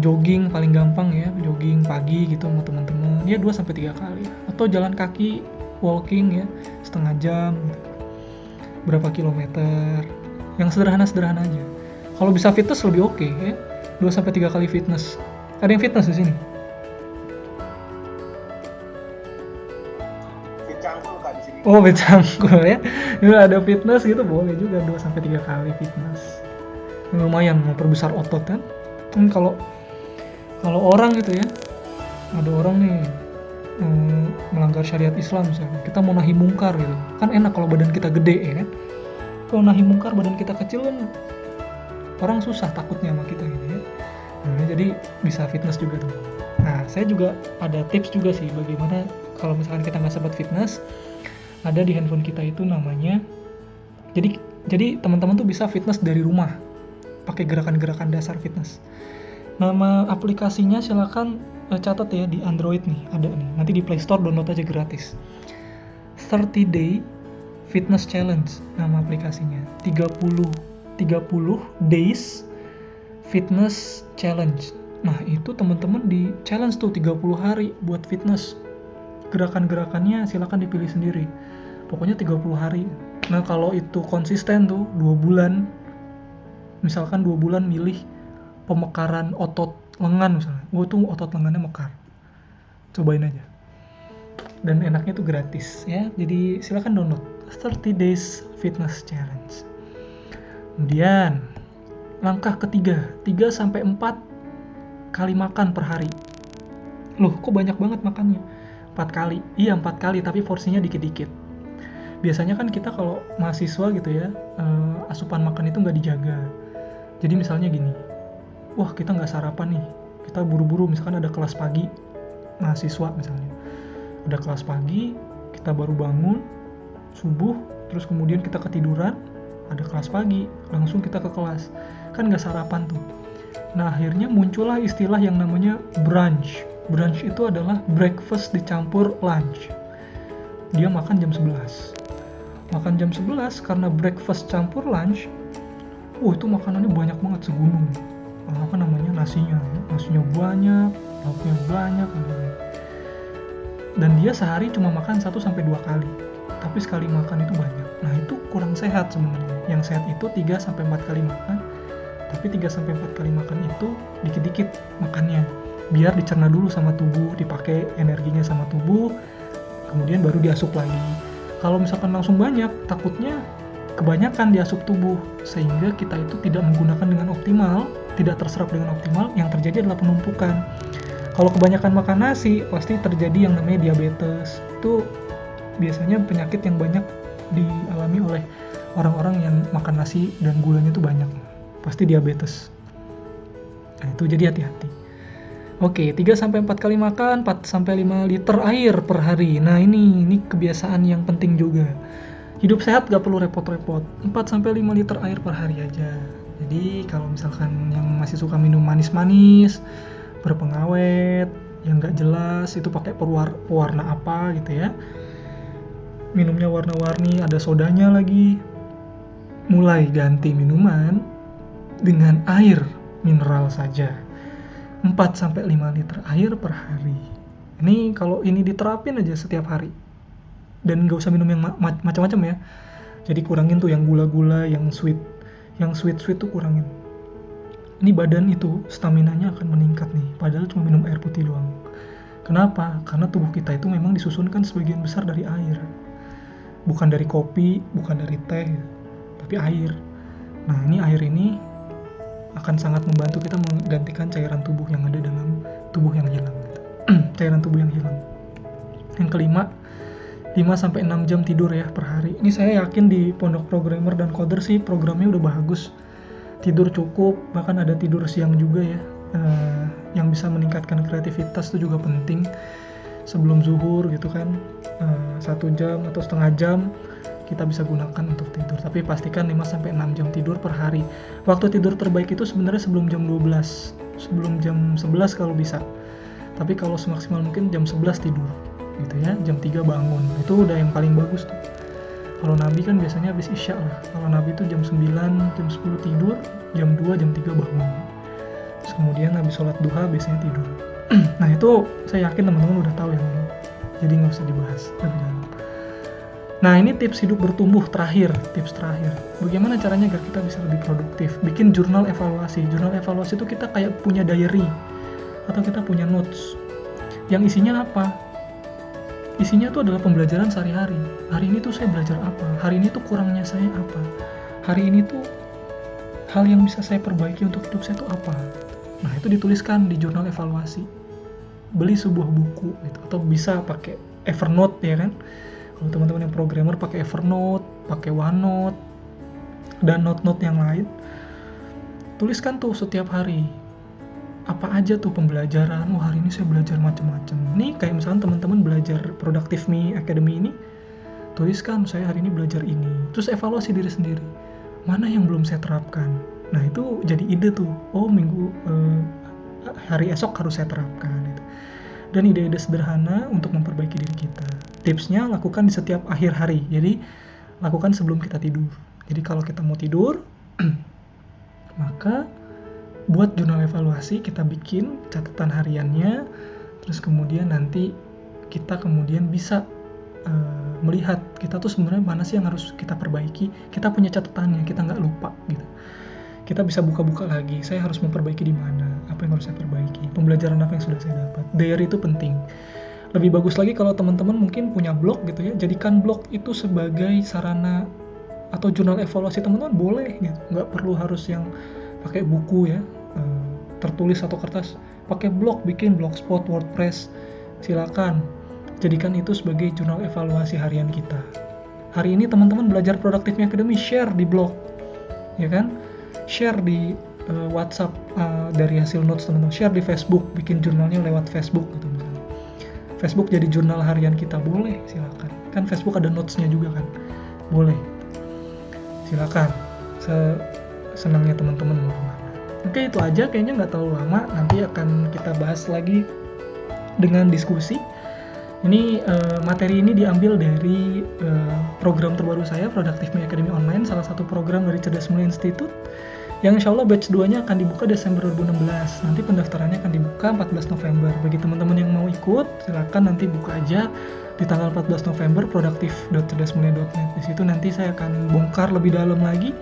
jogging paling gampang ya, jogging pagi gitu sama teman-teman. Ya 2-3 kali. Atau jalan kaki, walking ya, setengah jam. Berapa kilometer. Yang sederhana-sederhana aja. Kalau bisa fitness lebih oke ya. 2-3 kali fitness. Ada yang fitness di sini? Oh, becangkul ya. Ya ada fitness gitu boleh juga 2-3 kali fitness. Lumayan memperbesar otot kan. Kalau orang gitu ya. Ada orang nih melanggar syariat Islam misalnya. Kita mau nahi mungkar gitu. Kan enak kalau badan kita gede ya kan. Kalau nahi mungkar badan kita kecil kan orang susah takutnya sama kita gitu ya. Nah, jadi bisa fitness juga tuh. Nah, saya juga ada tips juga sih bagaimana kalau misalkan kita nggak sempat fitness. Ada di handphone kita itu namanya, jadi teman-teman tuh bisa fitness dari rumah pakai gerakan-gerakan dasar fitness. Nama aplikasinya silakan catat ya di Android nih, ada nih, nanti di Play Store download aja gratis. 30 Day Fitness Challenge nama aplikasinya. 30 Days Fitness Challenge. Nah itu teman-teman di challenge tuh 30 hari buat fitness. Gerakan-gerakannya silakan dipilih sendiri. Pokoknya 30 hari. Nah kalau itu konsisten tuh 2 bulan. Misalkan 2 bulan milih pemekaran otot lengan misalnya. Tuh otot lengannya mekar. Cobain aja. Dan enaknya tuh gratis ya. Jadi silakan download 30 Days Fitness Challenge. Kemudian langkah ketiga, 3-4 kali makan per hari. Loh kok banyak banget makannya? 4 kali, iya 4 kali tapi porsinya dikit-dikit. Biasanya kan kita kalau mahasiswa gitu ya, asupan makan itu nggak dijaga. Jadi misalnya gini, wah kita nggak sarapan nih, kita buru-buru misalkan ada kelas pagi, mahasiswa misalnya. Ada kelas pagi, kita baru bangun, subuh, terus kemudian kita ketiduran, ada kelas pagi, langsung kita ke kelas. Kan nggak sarapan tuh. Nah akhirnya muncullah istilah yang namanya brunch. Brunch itu adalah breakfast dicampur lunch. Dia makan jam 11. Makan jam 11 karena breakfast campur lunch. Itu makanannya banyak banget segunung. Nasinya. Nasinya banyak, lauknya banyak. Dan dia sehari cuma makan 1-2 kali. Tapi sekali makan itu banyak. Nah itu kurang sehat sebenarnya. Yang sehat itu 3-4 kali makan. Tapi 3-4 kali makan itu dikit-dikit makannya. Biar dicerna dulu sama tubuh, dipakai energinya sama tubuh, kemudian baru diasup lagi. Kalau misalkan langsung banyak, takutnya kebanyakan diasup tubuh, sehingga kita itu tidak menggunakan dengan optimal, tidak terserap dengan optimal, yang terjadi adalah penumpukan. Kalau kebanyakan makan nasi, pasti terjadi yang namanya diabetes. Itu biasanya penyakit yang banyak dialami oleh orang-orang yang makan nasi dan gulanya itu banyak. Pasti diabetes. Nah itu jadi hati-hati. Oke, 3-4 kali makan, 4-5 liter air per hari. Nah ini kebiasaan yang penting juga. Hidup sehat gak perlu repot-repot. 4-5 liter air per hari aja. Jadi kalau misalkan yang masih suka minum manis-manis, berpengawet, yang gak jelas, itu pakai pewarna apa gitu ya. Minumnya warna-warni, ada sodanya lagi. Mulai ganti minuman dengan air mineral saja. 4-5 liter air per hari. Ini kalau ini diterapin aja setiap hari. Dan nggak usah minum yang macam-macam ya. Jadi kurangin tuh yang gula-gula, yang sweet. Yang sweet tuh kurangin. Ini badan itu staminanya akan meningkat nih. Padahal cuma minum air putih doang. Kenapa? Karena tubuh kita itu memang disusunkan sebagian besar dari air. Bukan dari kopi, bukan dari teh, tapi air. Nah ini air ini akan sangat membantu kita menggantikan cairan tubuh yang ada dalam tubuh yang hilang. Cairan tubuh yang hilang. Yang kelima, 5-6 jam tidur ya per hari. Ini saya yakin di Pondok Programmer dan Coder sih programnya udah bagus. Tidur cukup, bahkan ada tidur siang juga ya. Yang bisa meningkatkan kreativitas itu juga penting. Sebelum zuhur gitu kan, 1 jam atau setengah jam kita bisa gunakan untuk tidur. Tapi pastikan 5-6 jam tidur per hari. Waktu tidur terbaik itu sebenarnya sebelum jam 12, sebelum jam 11 kalau bisa. Tapi kalau semaksimal mungkin jam 11 tidur gitu ya, jam 3 bangun. Itu udah yang paling bagus tuh. Kalau Nabi kan biasanya habis Isya lah. Kalau Nabi itu jam 9, jam 10 tidur, jam 2, jam 3 bangun. Terus kemudian habis sholat duha biasanya tidur. Nah itu saya yakin teman-teman udah tahu yang ini. Jadi nggak usah dibahas lebih dalam. Nah ini tips hidup bertumbuh terakhir, tips terakhir. Bagaimana caranya agar kita bisa lebih produktif? Bikin jurnal evaluasi. Jurnal evaluasi itu kita kayak punya diary atau kita punya notes. Yang isinya apa? Isinya tuh adalah pembelajaran sehari-hari. Hari ini tuh saya belajar apa? Hari ini tuh kurangnya saya apa? Hari ini tuh hal yang bisa saya perbaiki untuk hidup saya tuh apa? Nah itu dituliskan di jurnal evaluasi. Beli sebuah buku gitu, atau bisa pakai Evernote ya kan? Kalau teman-teman yang programmer pakai Evernote, pakai OneNote, dan note-note yang lain, tuliskan tuh setiap hari. Apa aja tuh pembelajaran? Oh hari ini saya belajar macam-macam. Nih kayak misalnya teman-teman belajar Productive Me Academy ini, tuliskan saya hari ini belajar ini. Terus evaluasi diri sendiri. Mana yang belum saya terapkan? Nah itu jadi ide tuh. Oh hari esok harus saya terapkan. Gitu. Dan ide-ide sederhana untuk memperbaiki diri kita. Tipsnya lakukan di setiap akhir hari. Jadi lakukan sebelum kita tidur. Jadi kalau kita mau tidur, maka buat jurnal evaluasi, kita bikin catatan hariannya, terus kemudian nanti kita kemudian bisa melihat kita tuh sebenarnya mana sih yang harus kita perbaiki. Kita punya catatannya, kita nggak lupa gitu. Kita bisa buka-buka lagi, saya harus memperbaiki di mana, apa yang harus saya perbaiki, pembelajaran apa yang sudah saya dapat. Diary itu penting. Lebih bagus lagi kalau teman-teman mungkin punya blog gitu ya, jadikan blog itu sebagai sarana atau jurnal evaluasi teman-teman boleh gitu, nggak perlu harus yang pakai buku ya, tertulis atau kertas. Pakai blog, bikin blogspot, WordPress, silakan. Jadikan itu sebagai jurnal evaluasi harian kita. Hari ini teman-teman belajar Productive Me Academy, share di blog, ya kan? Share di WhatsApp dari hasil notes teman-teman. Share di Facebook, bikin jurnalnya lewat Facebook gitu misalnya. Facebook jadi jurnal harian kita, boleh, silakan. Kan Facebook ada notes-nya juga kan, boleh. Silakan. Senangnya teman-teman mau kemana. Oke itu aja, kayaknya nggak terlalu lama. Nanti akan kita bahas lagi dengan diskusi. Ini materi ini diambil dari program terbaru saya, Productive Me Academy Online, salah satu program dari Cerdas Mulia Institute, yang insya Allah batch 2-nya akan dibuka Desember 2016. Nanti pendaftarannya akan dibuka 14 November. Bagi teman-teman yang mau ikut, silakan nanti buka aja di tanggal 14 November, productive.cerdasmulia.net. Di situ nanti saya akan bongkar lebih dalam lagi.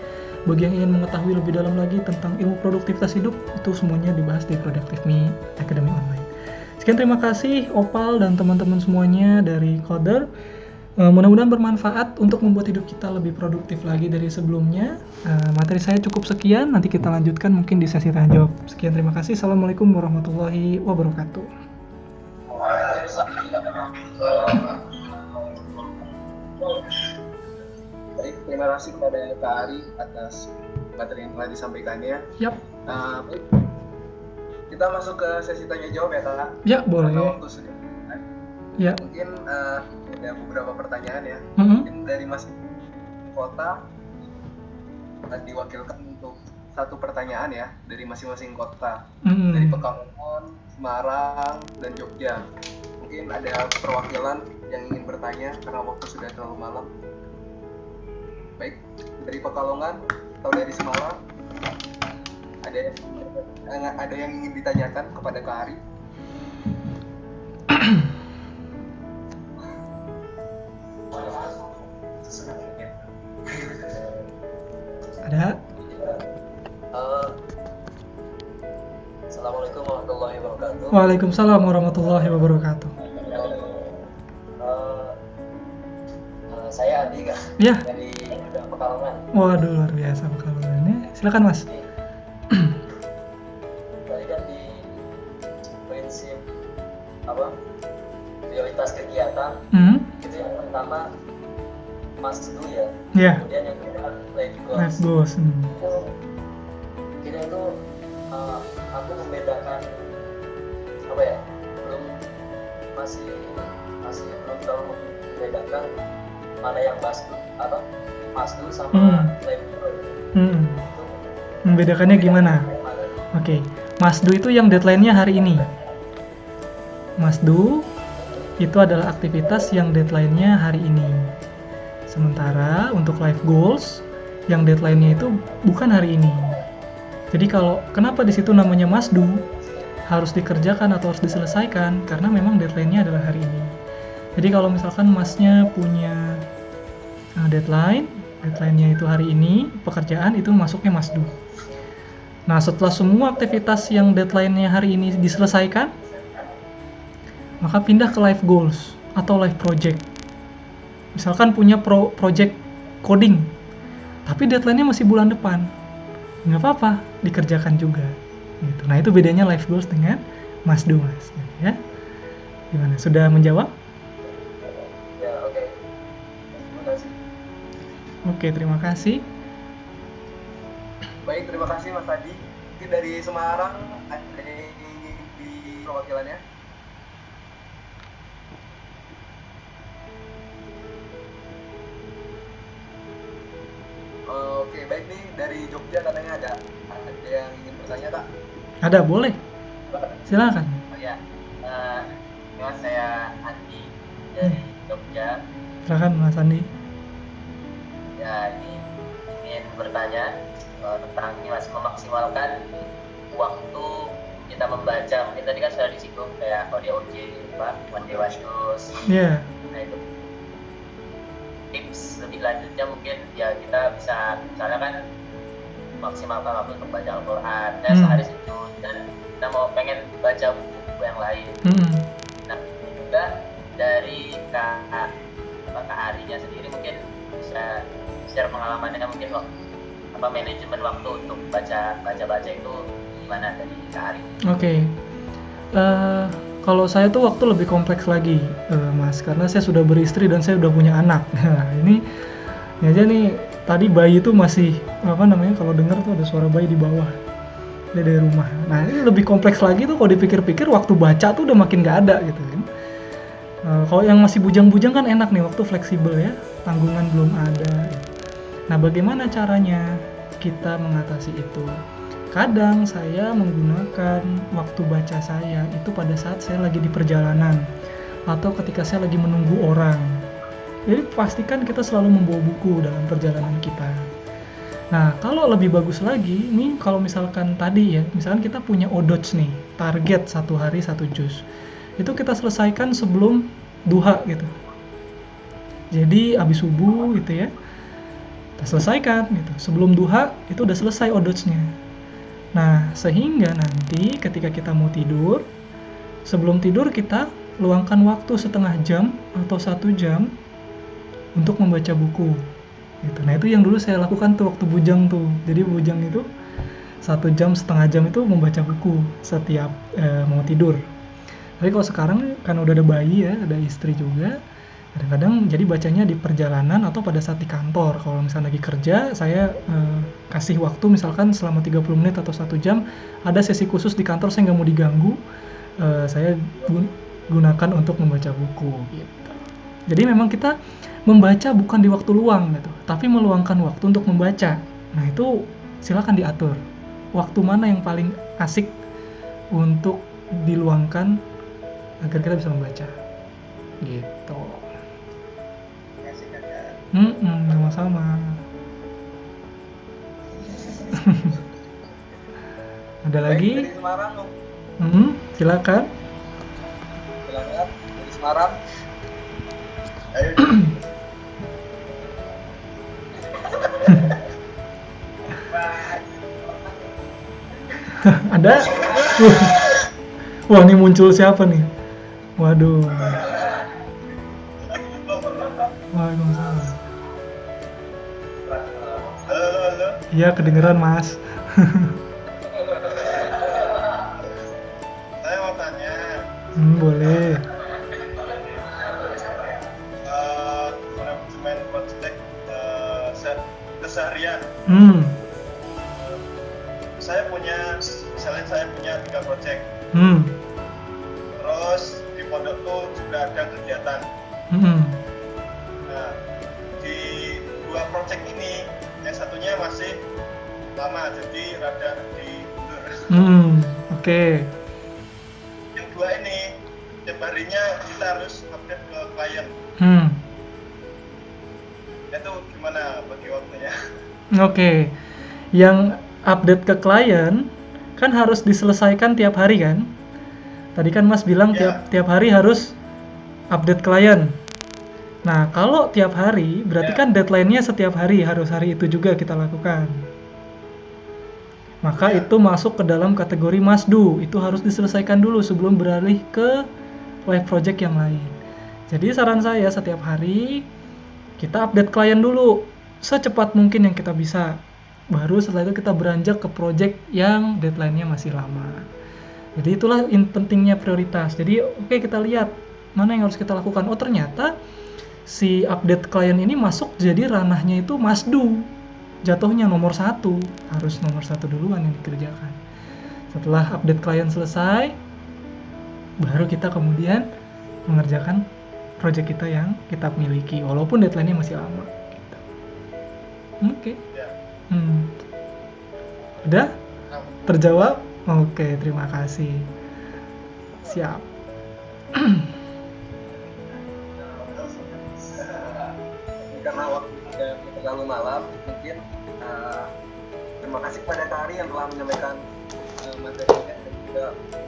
Bagi yang ingin mengetahui lebih dalam lagi tentang ilmu produktivitas hidup, itu semuanya dibahas di Productive Me Academy Online. Sekian, terima kasih Opal dan teman-teman semuanya dari Coder. Mudah-mudahan bermanfaat untuk membuat hidup kita lebih produktif lagi dari sebelumnya. Materi saya cukup sekian, nanti kita lanjutkan mungkin di sesi tanya jawab. Sekian, terima kasih. Assalamualaikum warahmatullahi wabarakatuh. Baik, terima kasih kepada Kak Ari atas materi yang telah disampaikannya. Yap. Baik, kita masuk ke sesi tanya jawab ya Kak. Ya, boleh. Karena waktu sudah. Ya. Mungkin ada beberapa pertanyaan ya. Mm-hmm. Mungkin dari Mas Kota diwakilkan untuk satu pertanyaan ya dari masing-masing kota. Mm-hmm. Dari Pekalongan, Semarang, dan Jogja. Mungkin ada perwakilan yang ingin bertanya karena waktu sudah terlalu malam. Baik, dari Pekalongan atau dari Semarang, ada yang ingin ditanyakan kepada Kak Ari? Ada? Assalamualaikum warahmatullahi wabarakatuh. Waalaikumsalam warahmatullahi wabarakatuh. Saya Adi Kak, Ya. dari Pekalongan. Waduh, luar biasa Pekalongannya. Silakan Mas. Tadi kan di prinsip prioritas kegiatan Hmm? itu yang tentang pertama Mas Du ya. Ya, Kemudian yang kedua Life life Goals. goals. Itu kita itu aku membedakan apa ya? Masih belum terlalu membedakan mana yang Mas Du sama Life Goals. Hmm. Itu Membedakannya gimana? mana? Oke, Masdu itu yang deadline-nya hari ini. Masdu itu adalah aktivitas yang deadline-nya hari ini. Sementara untuk life goals yang deadline-nya itu bukan hari ini. Jadi kenapa di situ namanya Masdu harus dikerjakan atau harus diselesaikan karena memang deadline-nya adalah hari ini. Jadi kalau misalkan Masnya punya deadline-nya itu hari ini, pekerjaan itu masuknya Masdu. Nah, setelah semua aktivitas yang deadline-nya hari ini diselesaikan, maka pindah ke life goals atau life project. Misalkan punya project coding, tapi deadline-nya masih bulan depan. Nggak apa-apa, dikerjakan juga. Gitu. Nah, itu bedanya life goals dengan Masdu, Mas. Ya. Gimana? Sudah menjawab? Ya, oke. Terima kasih. Oke, terima kasih. Baik, terima kasih Mas Adi. Mungkin dari Semarang ada yang ingin di perwakilannya. Oke, baik nih dari Jogja katanya ada yang ingin bertanya, Kak? Ada, boleh. Silakan. Oh ya, ini Mas, saya Andi dari Jogja. Silakan Mas Andi. Ya, ini ingin bertanya tentang ini Mas, memaksimalkan waktu kita membaca. Mungkin tadi kan sudah disinggung kayak ODOJ, One Day One Dose. Ya. Nah itu tips lebih lanjutnya mungkin ya kita bisa misalnya kan maksimalkan waktu untuk baca Al-Quran dan sehari sejuz, dan kita mau pengen baca buku yang lain. Nah juga dari Kak Arinya sendiri mungkin bisa share pengalamannya, mungkin manajemen waktu untuk baca itu gimana dari Kak Ari? Oke. Kalau saya tuh waktu lebih kompleks lagi, Mas, karena saya sudah beristri dan saya udah punya anak. Nah, ini aja nih, tadi bayi itu masih kalau dengar tuh ada suara bayi di bawah dari rumah. Nah, ini lebih kompleks lagi tuh kalau dipikir-pikir, waktu baca tuh udah makin gak ada gitu kan. Kalau yang masih bujang-bujang kan enak nih, waktu fleksibel ya, tanggungan belum ada. Nah, bagaimana caranya kita mengatasi itu? Kadang saya menggunakan waktu baca saya itu pada saat saya lagi di perjalanan atau ketika saya lagi menunggu orang. Jadi pastikan kita selalu membawa buku dalam perjalanan kita. Nah, kalau lebih bagus lagi, nih kalau misalkan tadi ya, misalkan kita punya ODOJ nih, target 1 hari 1 juz. Itu kita selesaikan sebelum duha gitu. Jadi habis subuh gitu ya, kita selesaikan gitu. Sebelum duha itu udah selesai ODOJ-nya. Nah, sehingga nanti ketika kita mau tidur, sebelum tidur kita luangkan waktu setengah jam atau 1 jam untuk membaca buku. Gitu. Nah, itu yang dulu saya lakukan tuh waktu bujang tuh. Jadi bujang itu 1 jam, setengah jam itu membaca buku setiap mau tidur. Tapi kalau sekarang kan udah ada bayi ya, ada istri juga, kadang-kadang jadi bacanya di perjalanan atau pada saat di kantor. Kalau misalnya lagi kerja, saya kasih waktu misalkan selama 30 menit atau 1 jam, ada sesi khusus di kantor, saya nggak mau diganggu, saya gunakan untuk membaca buku gitu. Jadi memang kita membaca bukan di waktu luang gitu, tapi meluangkan waktu untuk membaca. Nah, itu silakan diatur. Waktu mana yang paling asik untuk diluangkan agar kita bisa membaca. Gitu. Sama-sama. Ada lagi? Baik, dari Semarang, Silakan. silakan dari Semarang. Ayo. Ada? Wah, ini muncul siapa nih? Waduh. Waalaikumsalam. Iya, kedengeran, Mas. Saya mau tanya, Boleh. Hmm. Misalnya saya punya 3 project, Hmm. terus di pondok tuh juga ada kegiatan. Hmm. Nah, di 2 project ini, yang satunya masih lama, jadi rada diundur. Hmm. Oke. Yang 2 ini, tiap harinya kita harus update ke klien. Hmm. Itu gimana bagi waktunya? Oke. Yang update ke klien kan harus diselesaikan tiap hari kan? Tadi kan Mas bilang Ya. tiap hari harus update klien. Nah, kalau tiap hari berarti Ya. kan deadline-nya setiap hari, harus hari itu juga kita lakukan. Maka Ya. itu masuk ke dalam kategori must do. Itu harus diselesaikan dulu sebelum beralih ke live project yang lain. Jadi saran saya setiap hari kita update klien dulu secepat mungkin yang kita bisa. Baru setelah itu kita beranjak ke project yang deadline-nya masih lama. Jadi itulah pentingnya prioritas. Jadi oke, kita lihat mana yang harus kita lakukan. Oh ternyata si update klien ini masuk jadi ranahnya itu must do. Jatuhnya nomor 1. Harus nomor 1 duluan yang dikerjakan. Setelah update klien selesai, baru kita kemudian mengerjakan project kita yang kita miliki. Walaupun deadline-nya masih lama. Gitu. Oke. Ya. Udah? Terjawab? Oke, terima kasih. Siap. Karena waktu sudah terlalu malam, mungkin terima kasih kepada Kak Ari yang telah menyampaikan materinya dan juga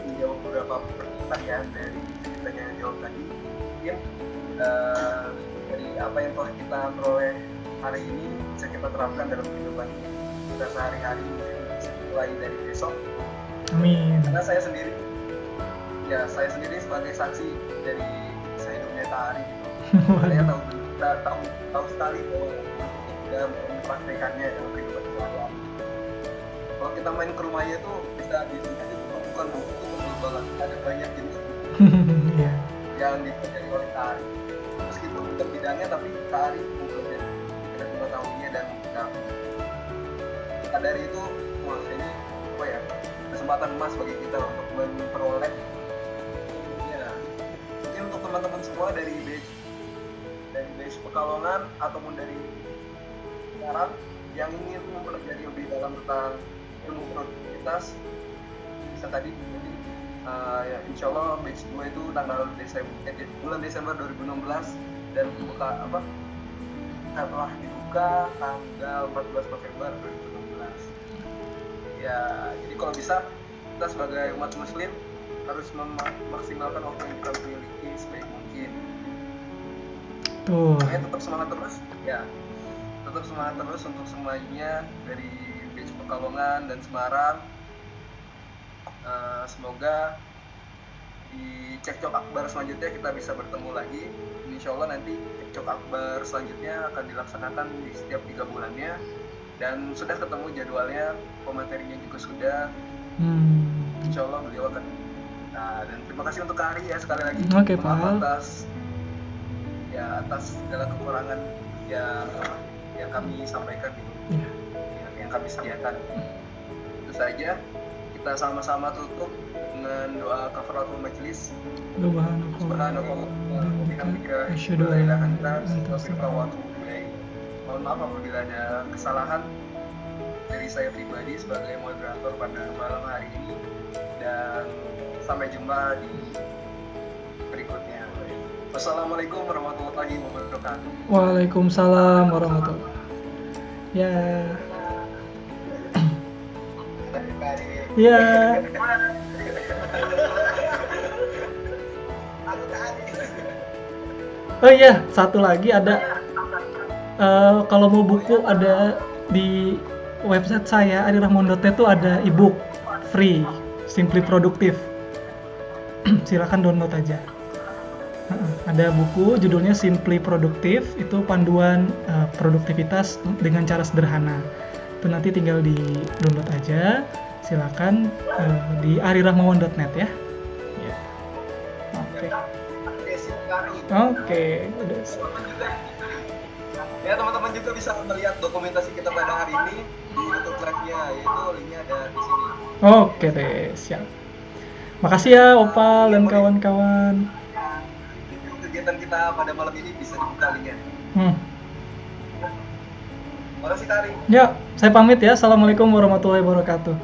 menjawab beberapa pertanyaan dari ceritanya yang jawab tadi. Mungkin dari apa yang telah kita peroleh hari ini bisa kita terapkan dalam kehidupan kita sehari-hari, mulai dari besok. Amin. Karena saya sendiri sebagai saksi dari kisah hidupnya Kak Ari gitu. Saya tahu sekali bahwa kita mempraktekannya dalam kehidupan sehari-hari. Kalau kita main ke rumahnya tuh bisa dilihat itu bukan buku itu betul banget, ada banyak jenis Iya. yang dipelajari oleh Kak Ari. Meskipun bukan bidangnya, tapi Kak Ari mempelajari, tidak mengetahuinya dan maka dari itu, wah ini apa ya, kesempatan emas bagi kita untuk memperoleh. Ya, mungkin untuk teman-teman semua dari batch Pekalongan ataupun dari sekarang yang ingin mempelajari lebih dalam tentang ilmu produktivitas, bisa tadi ya, insya Allah batch 2 itu bulan Desember 2016 dan setelah dibuka tanggal 14 November 2016. Ya, jadi kalau bisa kita sebagai umat muslim harus memaksimalkan waktu yang kita miliki sebaik mungkin. Tuh. Makanya tetap semangat terus, ya. Tetap semangat terus untuk semuanya dari batch Pekalongan dan Semarang. Semoga di Cekcok Akbar selanjutnya kita bisa bertemu lagi. Insya Allah nanti Cekcok Akbar selanjutnya akan dilaksanakan di setiap 3 bulannya. Dan sudah ketemu jadwalnya, pematerinya juga sudah. Insya Allah beliau akan. Nah, dan terima kasih untuk Kak Ari ya sekali lagi. Oke, Maaf Pak. atas segala kekurangan yang kami sampaikan gitu. Iya. Yang kami sediakan. Itu saja. Kita sama-sama tutup dengan doa kafaratul majelis. Subhanallah. Asyhadu an la ilaha illa Mohon maaf apabila ada kesalahan dari saya pribadi sebagai moderator pada malam hari ini, dan sampai jumpa di berikutnya. Wassalamualaikum warahmatullahi wabarakatuh. Waalaikumsalam warahmatullahi wabarakatuh. Ya. Ya. Oh iya, satu lagi ada. Kalau mau buku ada di website saya adirahmon.net tuh ada ebook free, Simply Produktif. Silakan download aja. Ada buku judulnya Simply Produktif, itu panduan produktivitas dengan cara sederhana. Itu nanti tinggal di download aja. Silakan di arirahmawan.net ya. Oke. Oke, udah. Ya teman-teman juga bisa melihat dokumentasi kita pada hari ini di YouTube Live-nya, yaitu linknya ada di sini. Oke deh, siap. Makasih ya Opal dan kawan-kawan. Kegiatan kita pada malam ini bisa dibuka linknya. Hmm. Makasih Kak Ari. Ya, saya pamit ya. Assalamualaikum warahmatullahi wabarakatuh.